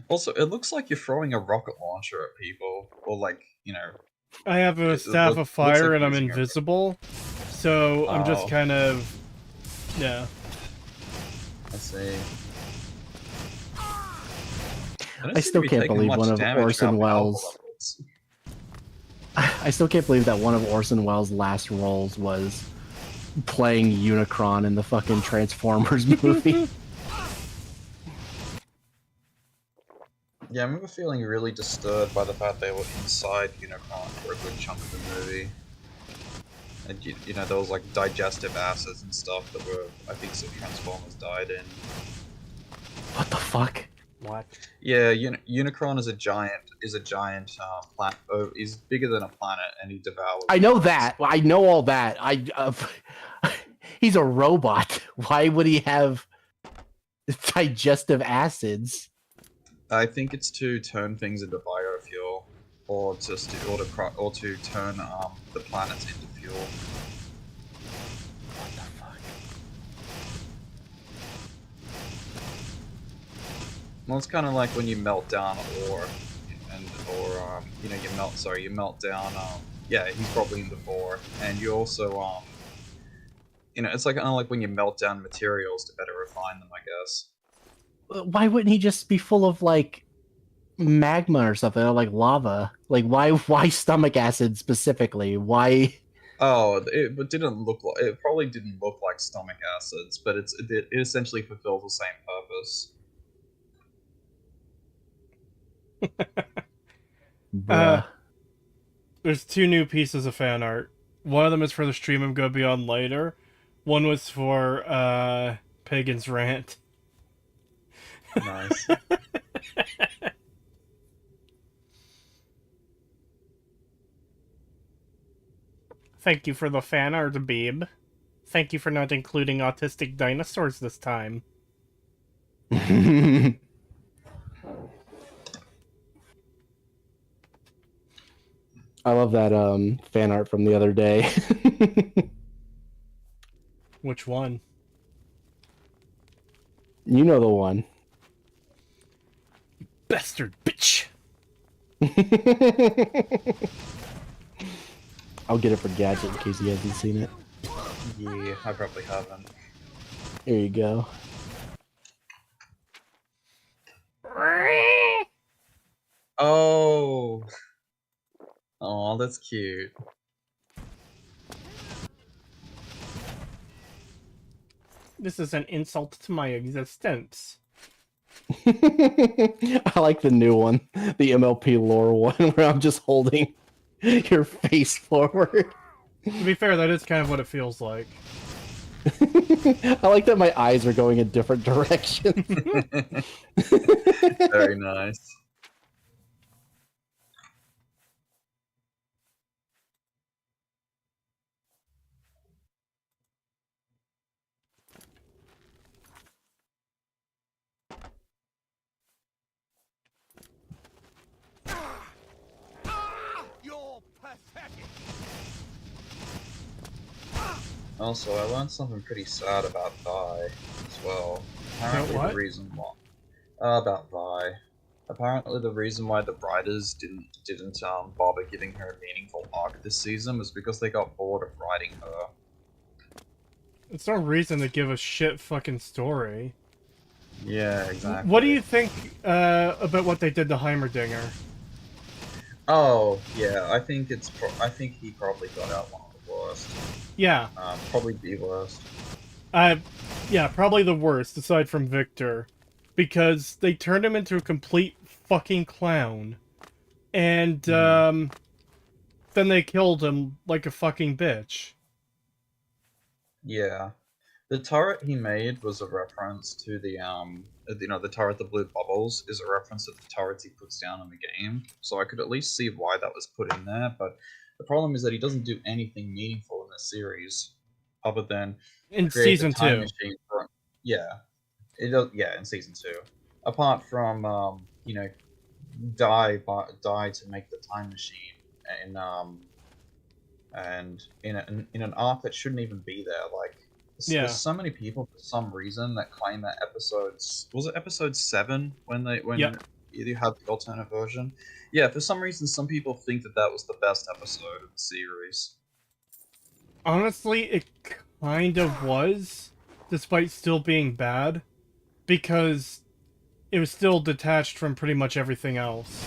Also, it looks like you're throwing a rocket launcher at people, or like, you know... I have a staff of fire and I'm invisible, so I'm just kind of... Yeah. I see. I still can't believe one of Orson Welles... I still can't believe that one of Orson Welles' last roles was playing Unicron in the fucking Transformers movie. Yeah, I remember feeling really disturbed by the fact they were inside Unicron for a good chunk of the movie. And you know, there was like digestive acids and stuff that were, I think, some Transformers died in. What the fuck? What? Yeah, Unicron is a giant planet. He's bigger than a planet, and he devours. I know that. I know all that. He's a robot. Why would he have digestive acids? I think it's to turn things into biofuel. or to turn the planets into fuel. What the fuck? Well, it's kind of like when you melt down ore, you know, you melt down. Yeah, he's probably in the ore, and you also you know, it's like kind of like when you melt down materials to better refine them, I guess. Why wouldn't he just be full of like magma or something, or like lava? Like why stomach acid specifically? Why? Oh, it didn't look like it. Probably didn't look like stomach acids, but it essentially fulfills the same purpose. Bruh. There's 2 new pieces of fan art. One of them is for the stream I'm going to be on later. One was for Pagan's rant. Nice. Thank you for the fan art, babe. Thank you for not including autistic dinosaurs this time. I love that fan art from the other day. Which one? You know the one. Bastard bitch! I'll get it for Gadget in case he hasn't seen it. Yeah, I probably haven't. Here you go. Oh. Oh, that's cute. This is an insult to my existence. I like the new one, the MLP lore one, where I'm just holding your face forward. To be fair, that is kind of what it feels like. I like that my eyes are going in different directions. Very nice. You're pathetic. Also, I learned something pretty sad about Vi as well. Apparently what? the reason why about Vi. Apparently the reason why the writers didn't bother giving her a meaningful arc this season was because they got bored of writing her. It's no reason to give a shit fucking story. Yeah, exactly. What do you think about what they did to Heimerdinger? Oh, yeah, I think I think he probably got out one of the worst. Yeah. Probably the worst. Yeah, probably the worst, aside from Victor. Because they turned him into a complete fucking clown. And, then they killed him like a fucking bitch. Yeah. The turret he made was a reference to the, you know, the turret that blew bubbles is a reference to the turrets he puts down in the game. So I could at least see why that was put in there, but the problem is that he doesn't do anything meaningful in this series, other than In create season the time 2. machine for, yeah. It does, yeah, in season 2. Apart from, you know, die to make the time machine, and in an arc that shouldn't even be there. Like, there's so many people for some reason that claim that was it episode 7 when you had the alternate version? Yeah, for some reason some people think that was the best episode of the series. Honestly, it kind of was, despite still being bad, because it was still detached from pretty much everything else.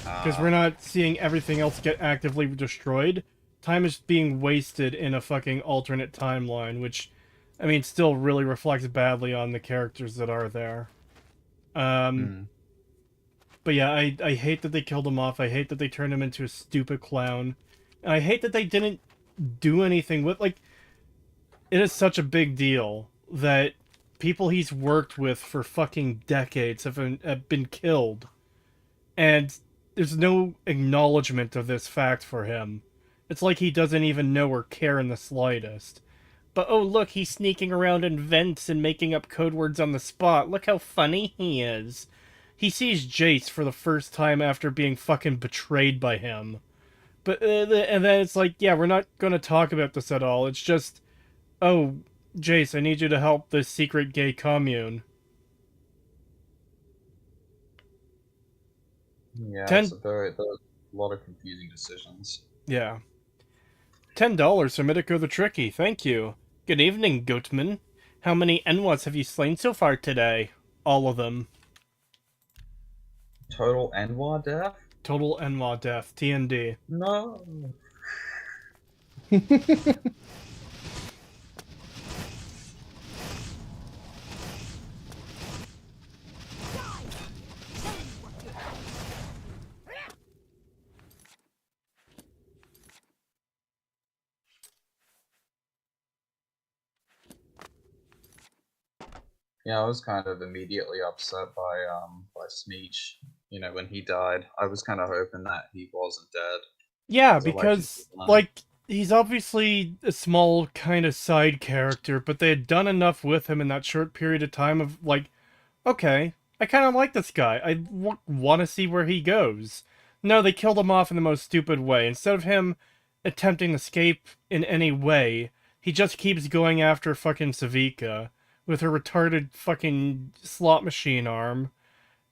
Because we're not seeing everything else get actively destroyed. Time is being wasted in a fucking alternate timeline, which, I mean, still really reflects badly on the characters that are there. But yeah, I hate that they killed him off. I hate that they turned him into a stupid clown. And I hate that they didn't do anything with, like, it is such a big deal that people he's worked with for fucking decades have been killed. And there's no acknowledgement of this fact for him. It's like he doesn't even know or care in the slightest. But oh look, he's sneaking around in vents and making up code words on the spot. Look how funny he is. he sees Jace for the first time after being fucking betrayed by him. But and then it's like, yeah, we're not going to talk about this at all. It's just, oh, Jace, I need you to help this secret gay commune. Yeah, There's there's a lot of confusing decisions. Yeah. $10 for Midiko the Tricky, thank you. Good evening, Goatman. How many Enwas have you slain so far today? All of them. Total Enwa death? Total Enwa death, TND. No. Yeah, I was kind of immediately upset by Smeech. You know, when he died, I was kind of hoping that he wasn't dead. Yeah, 'Cause I liked his because, design. like, he's obviously a small kind of side character, but they had done enough with him in that short period of time of, like, okay, I kind of like this guy. I want to see where he goes. No, they killed him off in the most stupid way. Instead of him attempting to escape in any way, he just keeps going after fucking Savika with her retarded fucking slot machine arm.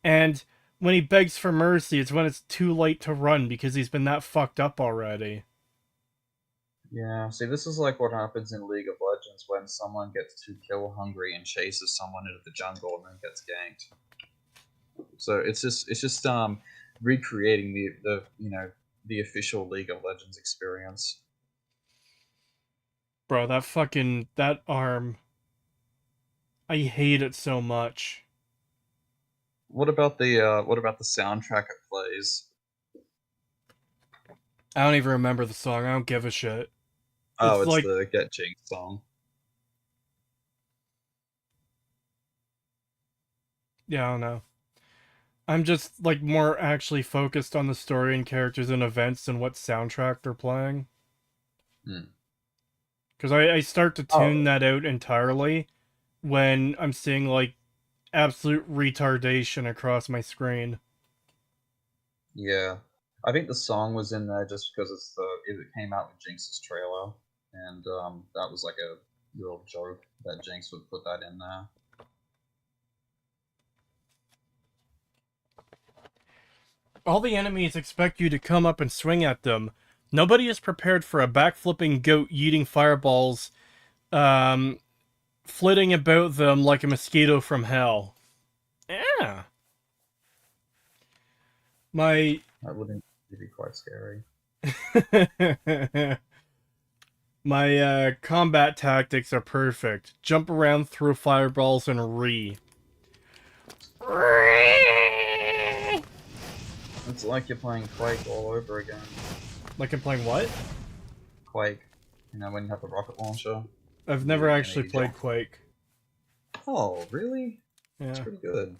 And when he begs for mercy, it's when it's too late to run because he's been that fucked up already. Yeah, see, this is like what happens in League of Legends when someone gets too kill hungry and chases someone into the jungle and then gets ganked. So it's just recreating the you know, the official League of Legends experience. Bro, that arm, I hate it so much. What about the soundtrack it plays? I don't even remember the song. I don't give a shit. Oh, it's like the Get Jinx song. Yeah, I don't know. I'm just, like, more actually focused on the story and characters and events than what soundtrack they're playing. Because I start to tune that out entirely when I'm seeing, like, absolute retardation across my screen. Yeah, I think the song was in there just because it came out with Jinx's trailer, and that was like a real joke that Jinx would put that in there. All the enemies expect you to come up and swing at them. Nobody is prepared for a backflipping goat yeeting fireballs, flitting about them like a mosquito from hell. Yeah. That wouldn't be quite scary. My combat tactics are perfect. Jump around, throw fireballs, and re. It's like you're playing Quake all over again. Like I'm playing what? Quake. You know, when you have the rocket launcher. I've never actually played Quake. Oh, really? Yeah. It's pretty good.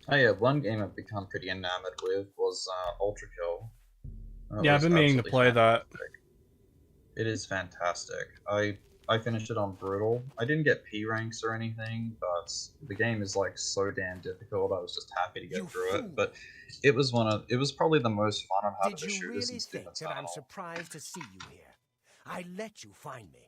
Oh yeah, one game I've become pretty enamored with was Ultra Kill. Yeah, I've been meaning to play that. It is fantastic. I finished it on Brutal. I didn't get P ranks or anything, but the game is like so damn difficult. I was just happy to get through it. But it was probably the most fun I've had with a shooter since Doom Eternal. I'm surprised to see you here. I let you find me.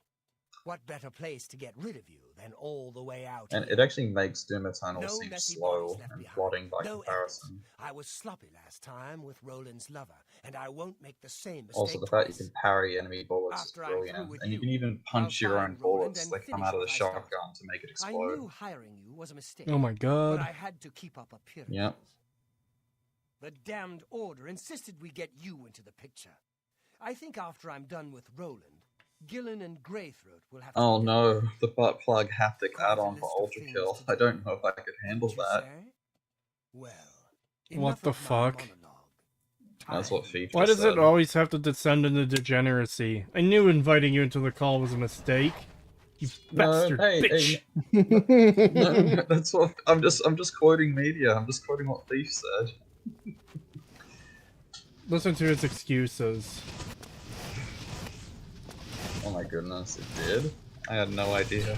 What better place to get rid of you than all the way out? And it actually makes Doom Eternal seem slow and plodding by comparison. I was sloppy last time with Roland's lover, and I won't make the same mistake. Also, the fact you can parry enemy bullets is brilliant, and you can even punch your own bullets that come out of the shotgun to make it explode. I knew hiring you was a mistake. Oh my god! But I had to keep up appearances. Yep. The damned order insisted we get you into the picture. I think after I'm done with Roland, Gillen and Greythroat will have to... Oh no, the butt plug haptic add-on for Ultra Kill. I don't know if I could handle that. Well, what the fuck? That's what FIFA Why does said. it always have to descend into degeneracy? I knew inviting you into the call was a mistake. You bastard bitch! No, that's what I'm just quoting media. I'm just quoting what Thief said. listen to his excuses. Oh my goodness, it did? I had no idea.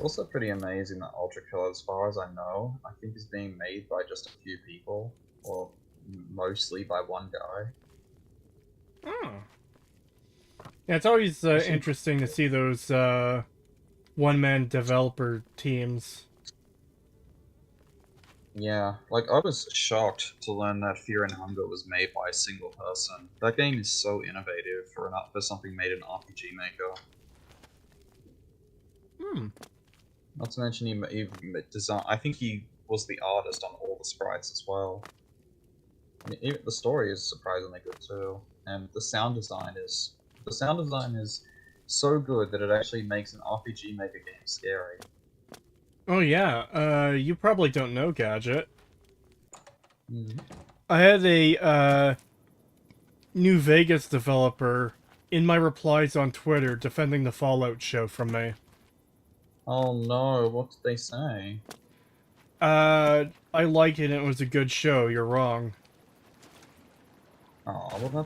Also pretty amazing that Ultra Kill, as far as I know, I think is being made by just a few people, or mostly by one guy. Oh. Yeah, it's always interesting to see those one-man developer teams. Yeah, like I was shocked to learn that Fear and Hunger was made by a single person. That game is so innovative for something made in RPG Maker. Hmm. Not to mention he design. I think he was the artist on all the sprites as well. I mean, even the story is surprisingly good too, and the sound design is so good that it actually makes an RPG Maker game scary. Oh yeah, you probably don't know, Gadget. Mm-hmm. I had a New Vegas developer in my replies on Twitter defending the Fallout show from me. Oh no, what did they say? I liked it and it was a good show, you're wrong. Oh, well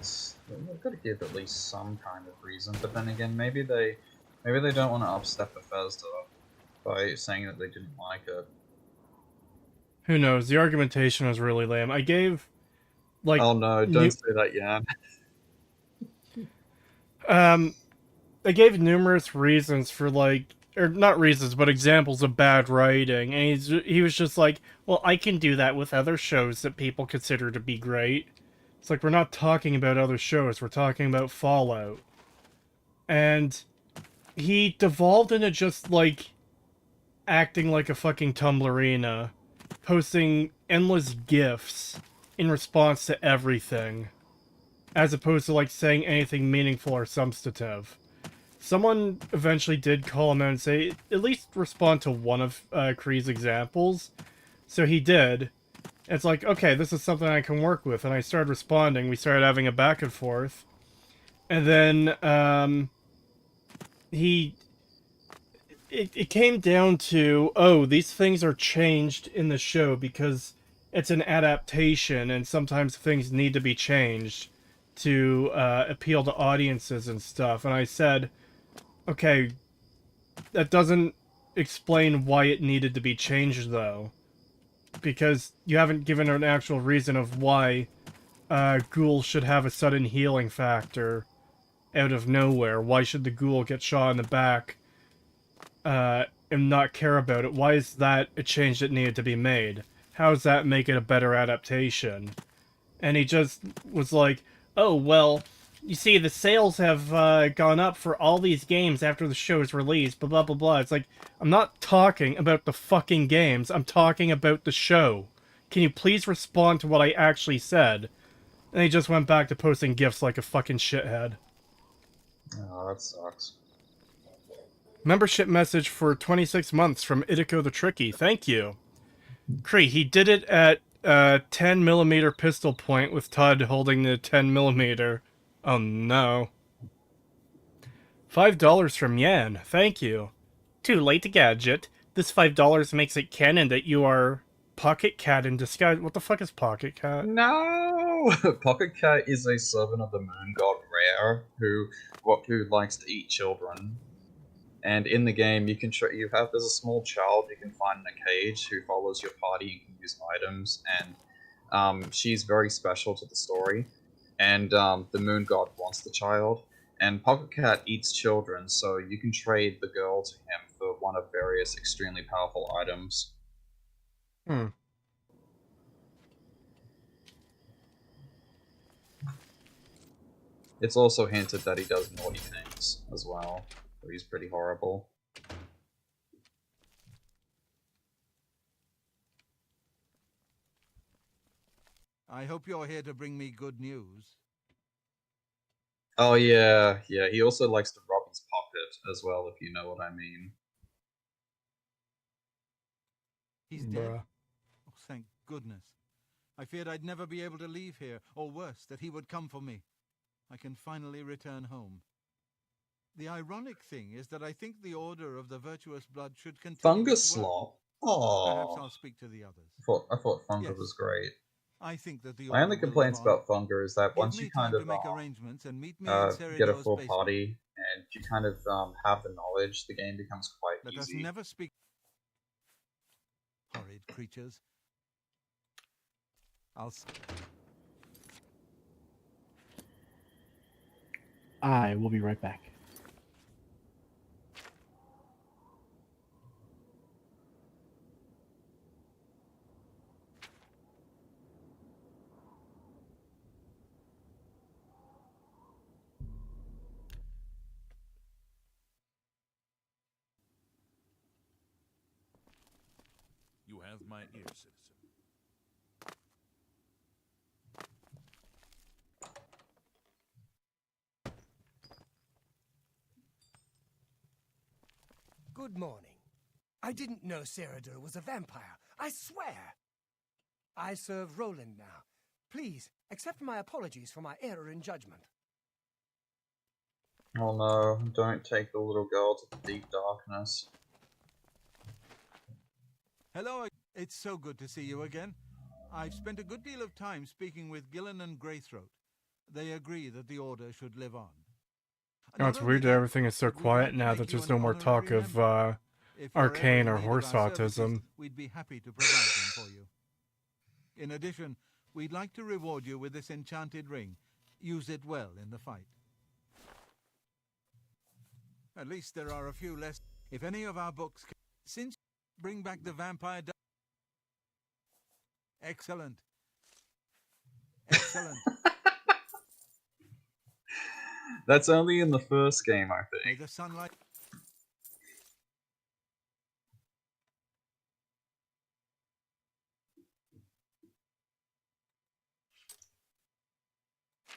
they've got to give at least some kind of reason, but then again, maybe they don't want to upset Bethesda by saying that they didn't like it. Who knows, the argumentation was really lame. I gave, like... Oh no, don't say that, Yan. I gave numerous reasons for, like... Or not reasons, but examples of bad writing, and he was just like, well, I can do that with other shows that people consider to be great. It's like, we're not talking about other shows, we're talking about Fallout. And he devolved into just, like, acting like a fucking Tumblrina, posting endless GIFs in response to everything, as opposed to, like, saying anything meaningful or substantive. Someone eventually did call him out and say, at least respond to one of Kree's examples. So he did. It's like, okay, this is something I can work with. And I started responding. We started having a back and forth. And then, it came down to, oh, these things are changed in the show because it's an adaptation and sometimes things need to be changed to appeal to audiences and stuff. And I said, okay, that doesn't explain why it needed to be changed, though. Because you haven't given an actual reason of why ghouls should have a sudden healing factor out of nowhere. Why should the ghoul get shot in the back and not care about it? Why is that a change that needed to be made? How does that make it a better adaptation? And he just was like, oh, well, you see, the sales have gone up for all these games after the show is released, blah, blah, blah, blah. It's like, I'm not talking about the fucking games. I'm talking about the show. Can you please respond to what I actually said? And he just went back to posting GIFs like a fucking shithead. Oh, that sucks. Membership message for 26 months from Itiko the Tricky. Thank you. Kree, he did it at 10mm pistol point with Todd holding the 10mm. Oh no. $5 from Yan. Thank you. Too late, Gadget. This $5 makes it canon that you are Pocket Cat in disguise. What the fuck is Pocket Cat? No! Pocket Cat is a servant of the moon god Rare, who likes to eat children. And in the game, there's a small child you can find in a cage who follows your party and can use items, and she's very special to the story. And the moon god wants the child, and Pocket Cat eats children, so you can trade the girl to him for one of various extremely powerful items. Hmm. It's also hinted that he does naughty things as well, so he's pretty horrible. I hope you're here to bring me good news. Oh yeah, he also likes to rob his pocket as well, if you know what I mean. He's dead? Bruh. Oh, thank goodness. I feared I'd never be able to leave here, or worse, that he would come for me. I can finally return home. The ironic thing is that I think the Order of the Virtuous Blood should continue Fungus its work. Slop. Perhaps Oh, I'll speak to the others. I thought Funga Yes. was great. I think that the My Order only will complaints live on. about Funga is that Give once me you kind time of to make arrangements and meet me in get a Seridor's full basement. party and you kind of have the knowledge, the game becomes quite Let us easy. never speak. Horrid creatures. I will be right back. You have my ear, citizen. Good morning. I didn't know Seridor was a vampire. I swear. I serve Roland now. Please, accept my apologies for my error in judgment. Oh no, don't take the little girl to the deep darkness. Hello, it's so good to see you again. I've spent a good deal of time speaking with Gillen and Greythroat. They agree that the Order should live on. Oh, it's weird that everything is so quiet now that there's no more talk of Arcane or horse autism. We'd be happy to provide them for you. In addition, we'd like to reward you with this enchanted ring. Use it well in the fight. At least there are a few less. If any of our books can... Since bring back the vampire... Excellent. Excellent. That's only in the first game, I May think. the sunlight...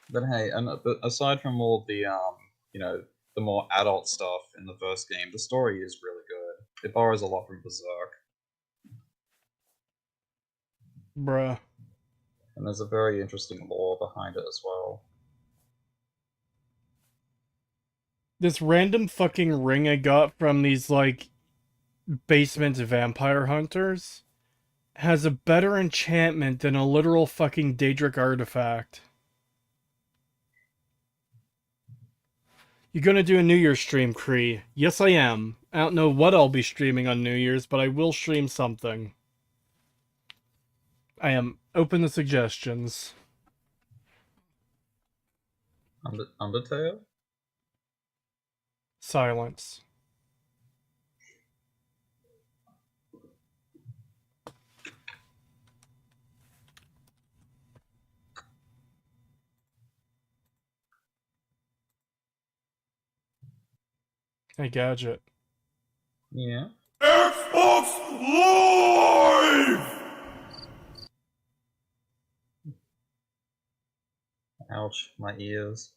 But hey, and aside from all the you know, the more adult stuff in the first game, the story is really good. It borrows a lot from Berserk, Bruh. and there's a very interesting lore behind it as well. This random fucking ring I got from these, like, basement vampire hunters has a better enchantment than a literal fucking Daedric artifact. You gonna do a New Year's stream, Kree? Yes, I am. I don't know what I'll be streaming on New Year's, but I will stream something. I am open to suggestions. Undertale? Silence. Hey, Gadget. Yeah. Xbox Live! Ouch, my ears.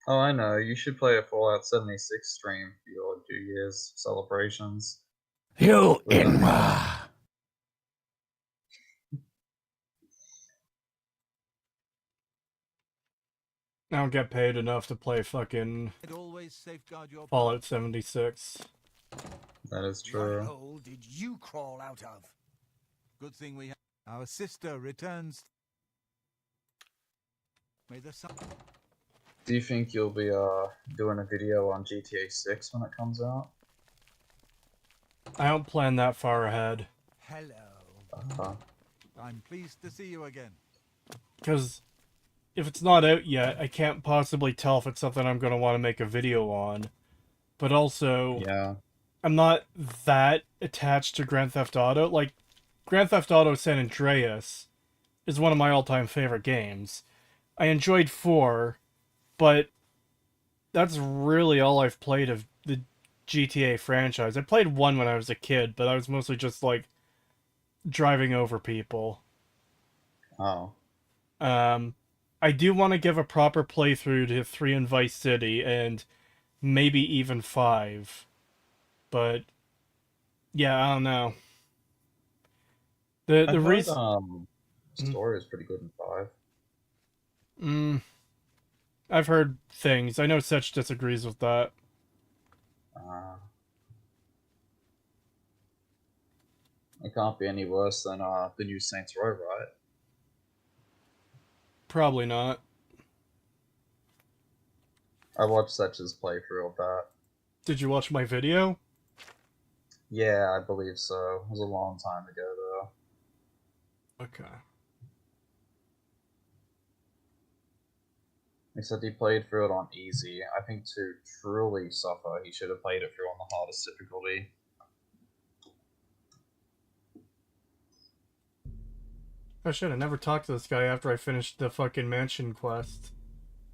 Oh, I know. You should play a Fallout 76 stream for your New Year's celebrations. You Inra! I don't get paid enough to play fucking always safeguard your... Fallout 76. That is What true. hole did you crawl out of? Good thing we have... Our sister returns... May the sun... Do you think you'll be doing a video on GTA 6 when it comes out? I don't plan that far ahead. Hello. I'm pleased to see you again. Because if it's not out yet, I can't possibly tell if it's something I'm going to want to make a video on. But also, Yeah. I'm not that attached to Grand Theft Auto. Like, Grand Theft Auto San Andreas is one of my all-time favorite games. I enjoyed 4, but that's really all I've played of the GTA franchise. I played 1 when I was a kid, but I was mostly just, like, driving over people. Oh. I do want to give a proper playthrough to 3 and Vice City, and maybe even 5. But, yeah, I don't know. The I've heard reason... story is pretty good in 5. I've heard things. I know Setch disagrees with that. It can't be any worse than the new Saints Row, right? Probably not. I watched Setch's playthrough of that. Did you watch my video? Yeah, I believe so. It was a long time ago, though. Okay. He said he played through it on easy. I think to truly suffer, he should have played it through on the hardest difficulty. Oh shit, I never talked to this guy after I finished the fucking mansion quest.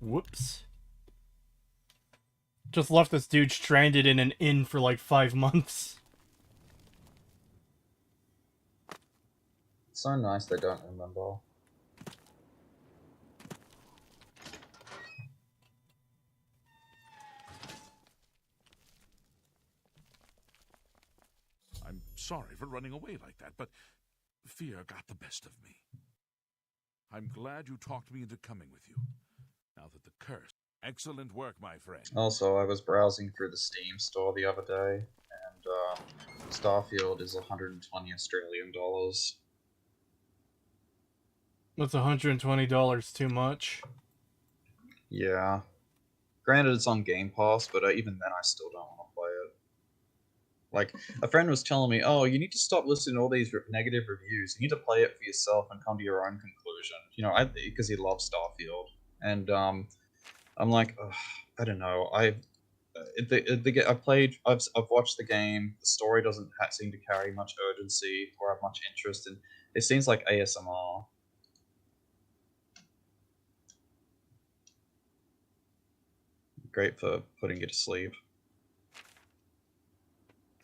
Whoops. Just left this dude stranded in an inn for like 5 months. It's so nice they don't remember. I'm sorry for running away like that, but fear got the best of me. I'm glad you talked me into coming with you. Now that the curse... Excellent work, my friend. Also, I was browsing through the Steam store the other day, and Starfield is 120 Australian dollars. That's $120 too much. Yeah. Granted, it's on Game Pass, but even then I still don't want to play it. Like, a friend was telling me, oh, you need to stop listening to all these negative reviews. You need to play it for yourself and come to your own conclusion. You know, because he loves Starfield. And, I'm like, ugh, I don't know. I've watched the game. The story doesn't seem to carry much urgency or have much interest, and it seems like ASMR. Great for putting you to sleep.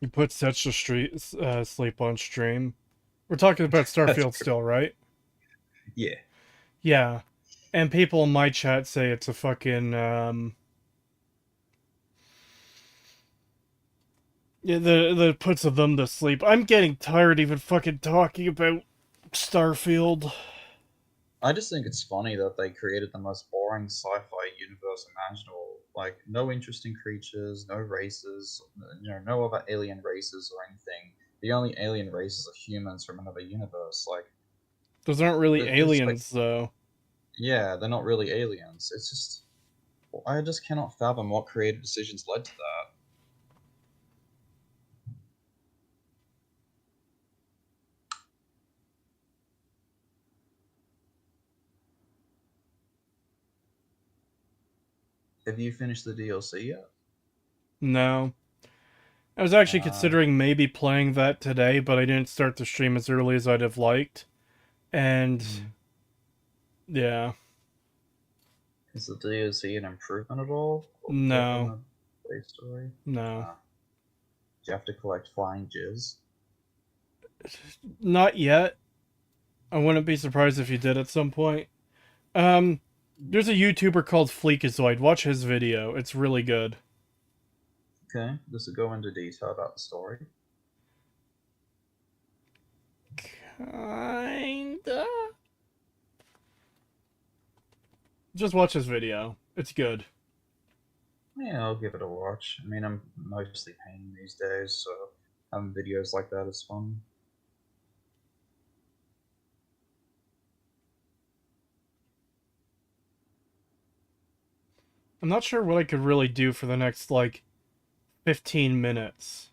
You put Setch to sleep on stream. We're talking about Starfield still, right? Yeah. Yeah. And people in my chat say it's a fucking, yeah, the puts them to sleep. I'm getting tired even fucking talking about Starfield. I just think it's funny that they created the most boring sci-fi universe imaginable. Like, no interesting creatures, no races, you know, no other alien races or anything. The only alien races are humans from another universe. Like, those aren't really aliens, like, though. Yeah, they're not really aliens. It's just... I just cannot fathom what creative decisions led to that. Have you finished the DLC yet? No. I was actually considering maybe playing that today, but I didn't start the stream as early as I'd have liked. And... yeah. Is the DLC an improvement at all? No. Base story? No. Do you have to collect flying jizz? Not yet. I wouldn't be surprised if you did at some point. There's a YouTuber called Fleekazoid. Watch his video. It's really good. Okay. Does it go into detail about the story? Kinda. Just watch his video. It's good. Yeah, I'll give it a watch. I mean, I'm mostly painting these days, so having videos like that is fun. I'm not sure what I could really do for the next, like, 15 minutes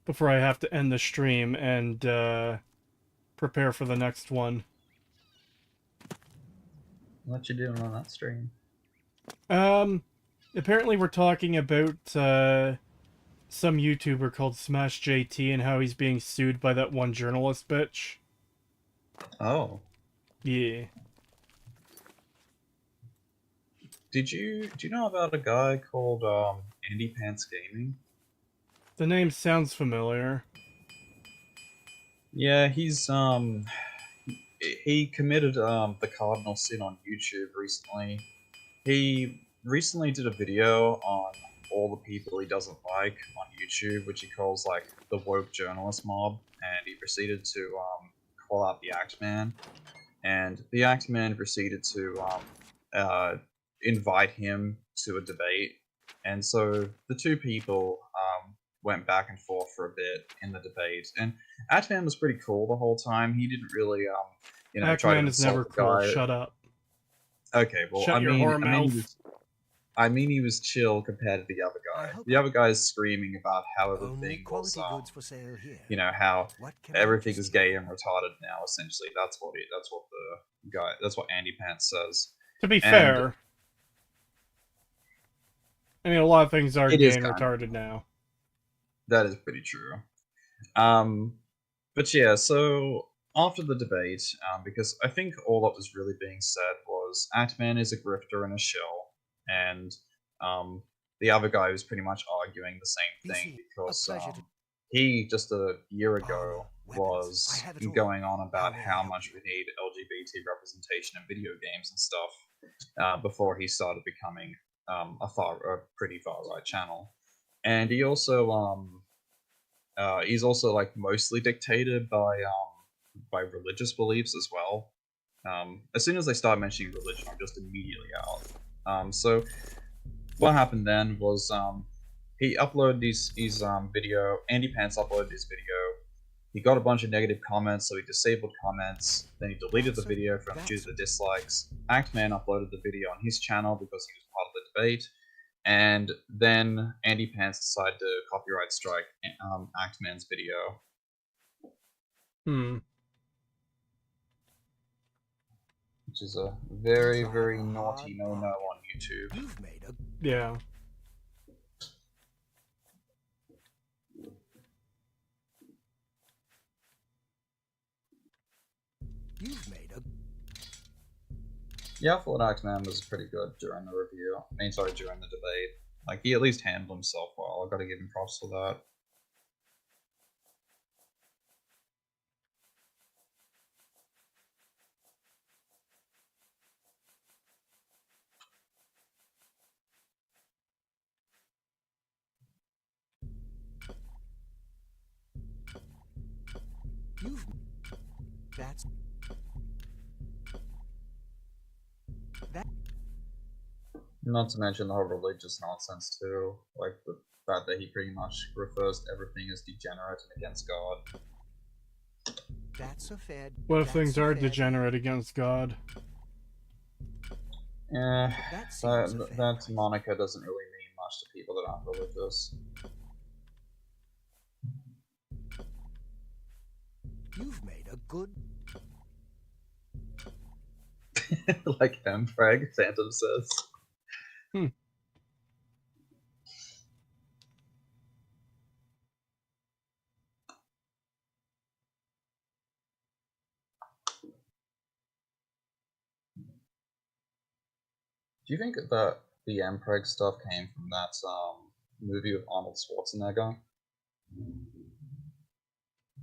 before I have to end the stream and prepare for the next one. What you doing on that stream? Apparently we're talking about some YouTuber called Smash JT and how he's being sued by that one journalist bitch. Oh. Yeah. Do you know about a guy called Andy Pants Gaming? The name sounds familiar. Yeah, he's he committed the cardinal sin on YouTube recently. He recently did a video on all the people he doesn't like on YouTube, which he calls like the woke journalist mob, and he proceeded to call out the Axeman, and the Axeman proceeded to invite him to a debate, and so the two people went back and forth for a bit in the debate, and Axeman was pretty cool the whole time. He didn't really try to Axeman is insult never the cool. guy. Shut up. Okay, well, Shut your whore mouth. he was chill compared to the other guy. The other guy's screaming about how everything was, how everything is gay and retarded now. Essentially, that's what Andy Pants says. To be fair, I mean, a lot of things are gay and retarded now. That is pretty true. But yeah, so after the debate, because I think all that was really being said was Axeman is a grifter and a shill, and the other guy was pretty much arguing the same thing because he just a year ago was going on about how much we need LGBT representation in video games and stuff before he started becoming a pretty far right channel, and he also he's also like mostly dictated by religious beliefs as well. As soon as they start mentioning religion, I'm just immediately out. So what happened then was he uploaded his video. Andy Pants uploaded his video. He got a bunch of negative comments, so he disabled comments. Then he deleted the video due to the dislikes. Axeman uploaded the video on his channel because he was part of the debate. And then Andy Pants decided to copyright strike Axeman's video. Which is a very, very naughty no-no on YouTube. Yeah. Yeah, I thought Axeman was pretty good during the review. During the debate. Like, he at least handled himself well. I gotta give him props for that. Not to mention the whole religious nonsense too, like the fact that he pretty much refers to everything as degenerate and against God. What if things are degenerate against God? Yeah, that moniker doesn't really mean much to people that aren't religious. You've made a good... Like Mfrag, Phantom says. Do you think that the Mpreg stuff came from that movie with Arnold Schwarzenegger?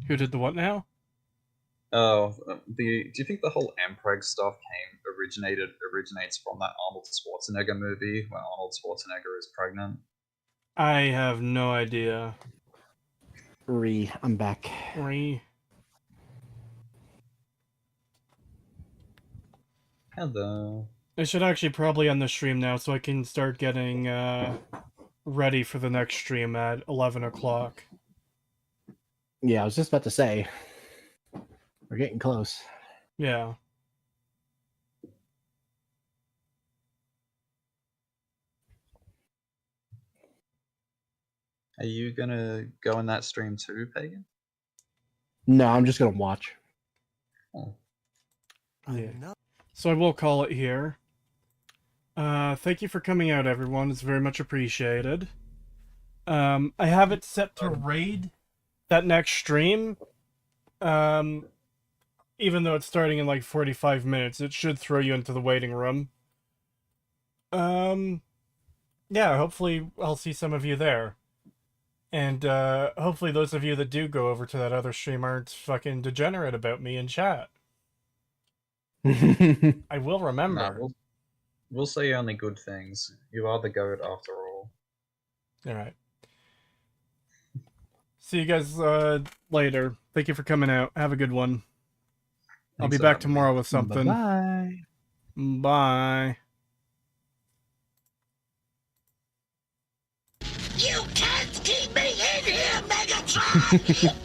Who did the what now? Oh, do you think the whole Mpreg stuff originates from that Arnold Schwarzenegger movie when Arnold Schwarzenegger is pregnant? I have no idea. I'm back. Hello. I should actually probably end the stream now so I can start getting ready for the next stream at 11 o'clock. Yeah, I was just about to say. We're getting close. Yeah. Are you gonna go in that stream too, Pagan? No, I'm just gonna watch. Oh. Yeah. So I will call it here. Thank you for coming out, everyone. It's very much appreciated. I have it set to raid that next stream. Even though it's starting in like 45 minutes, it should throw you into the waiting room. Yeah, hopefully I'll see some of you there. And hopefully those of you that do go over to that other stream aren't fucking degenerate about me in chat. I will remember. Nah, we'll say only good things. You are the goat after all. All right. See you guys later. Thank you for coming out. Have a good one. I'll be Thanks for back having me. tomorrow with something. Bye. Bye. You can't keep me in here, Megatron!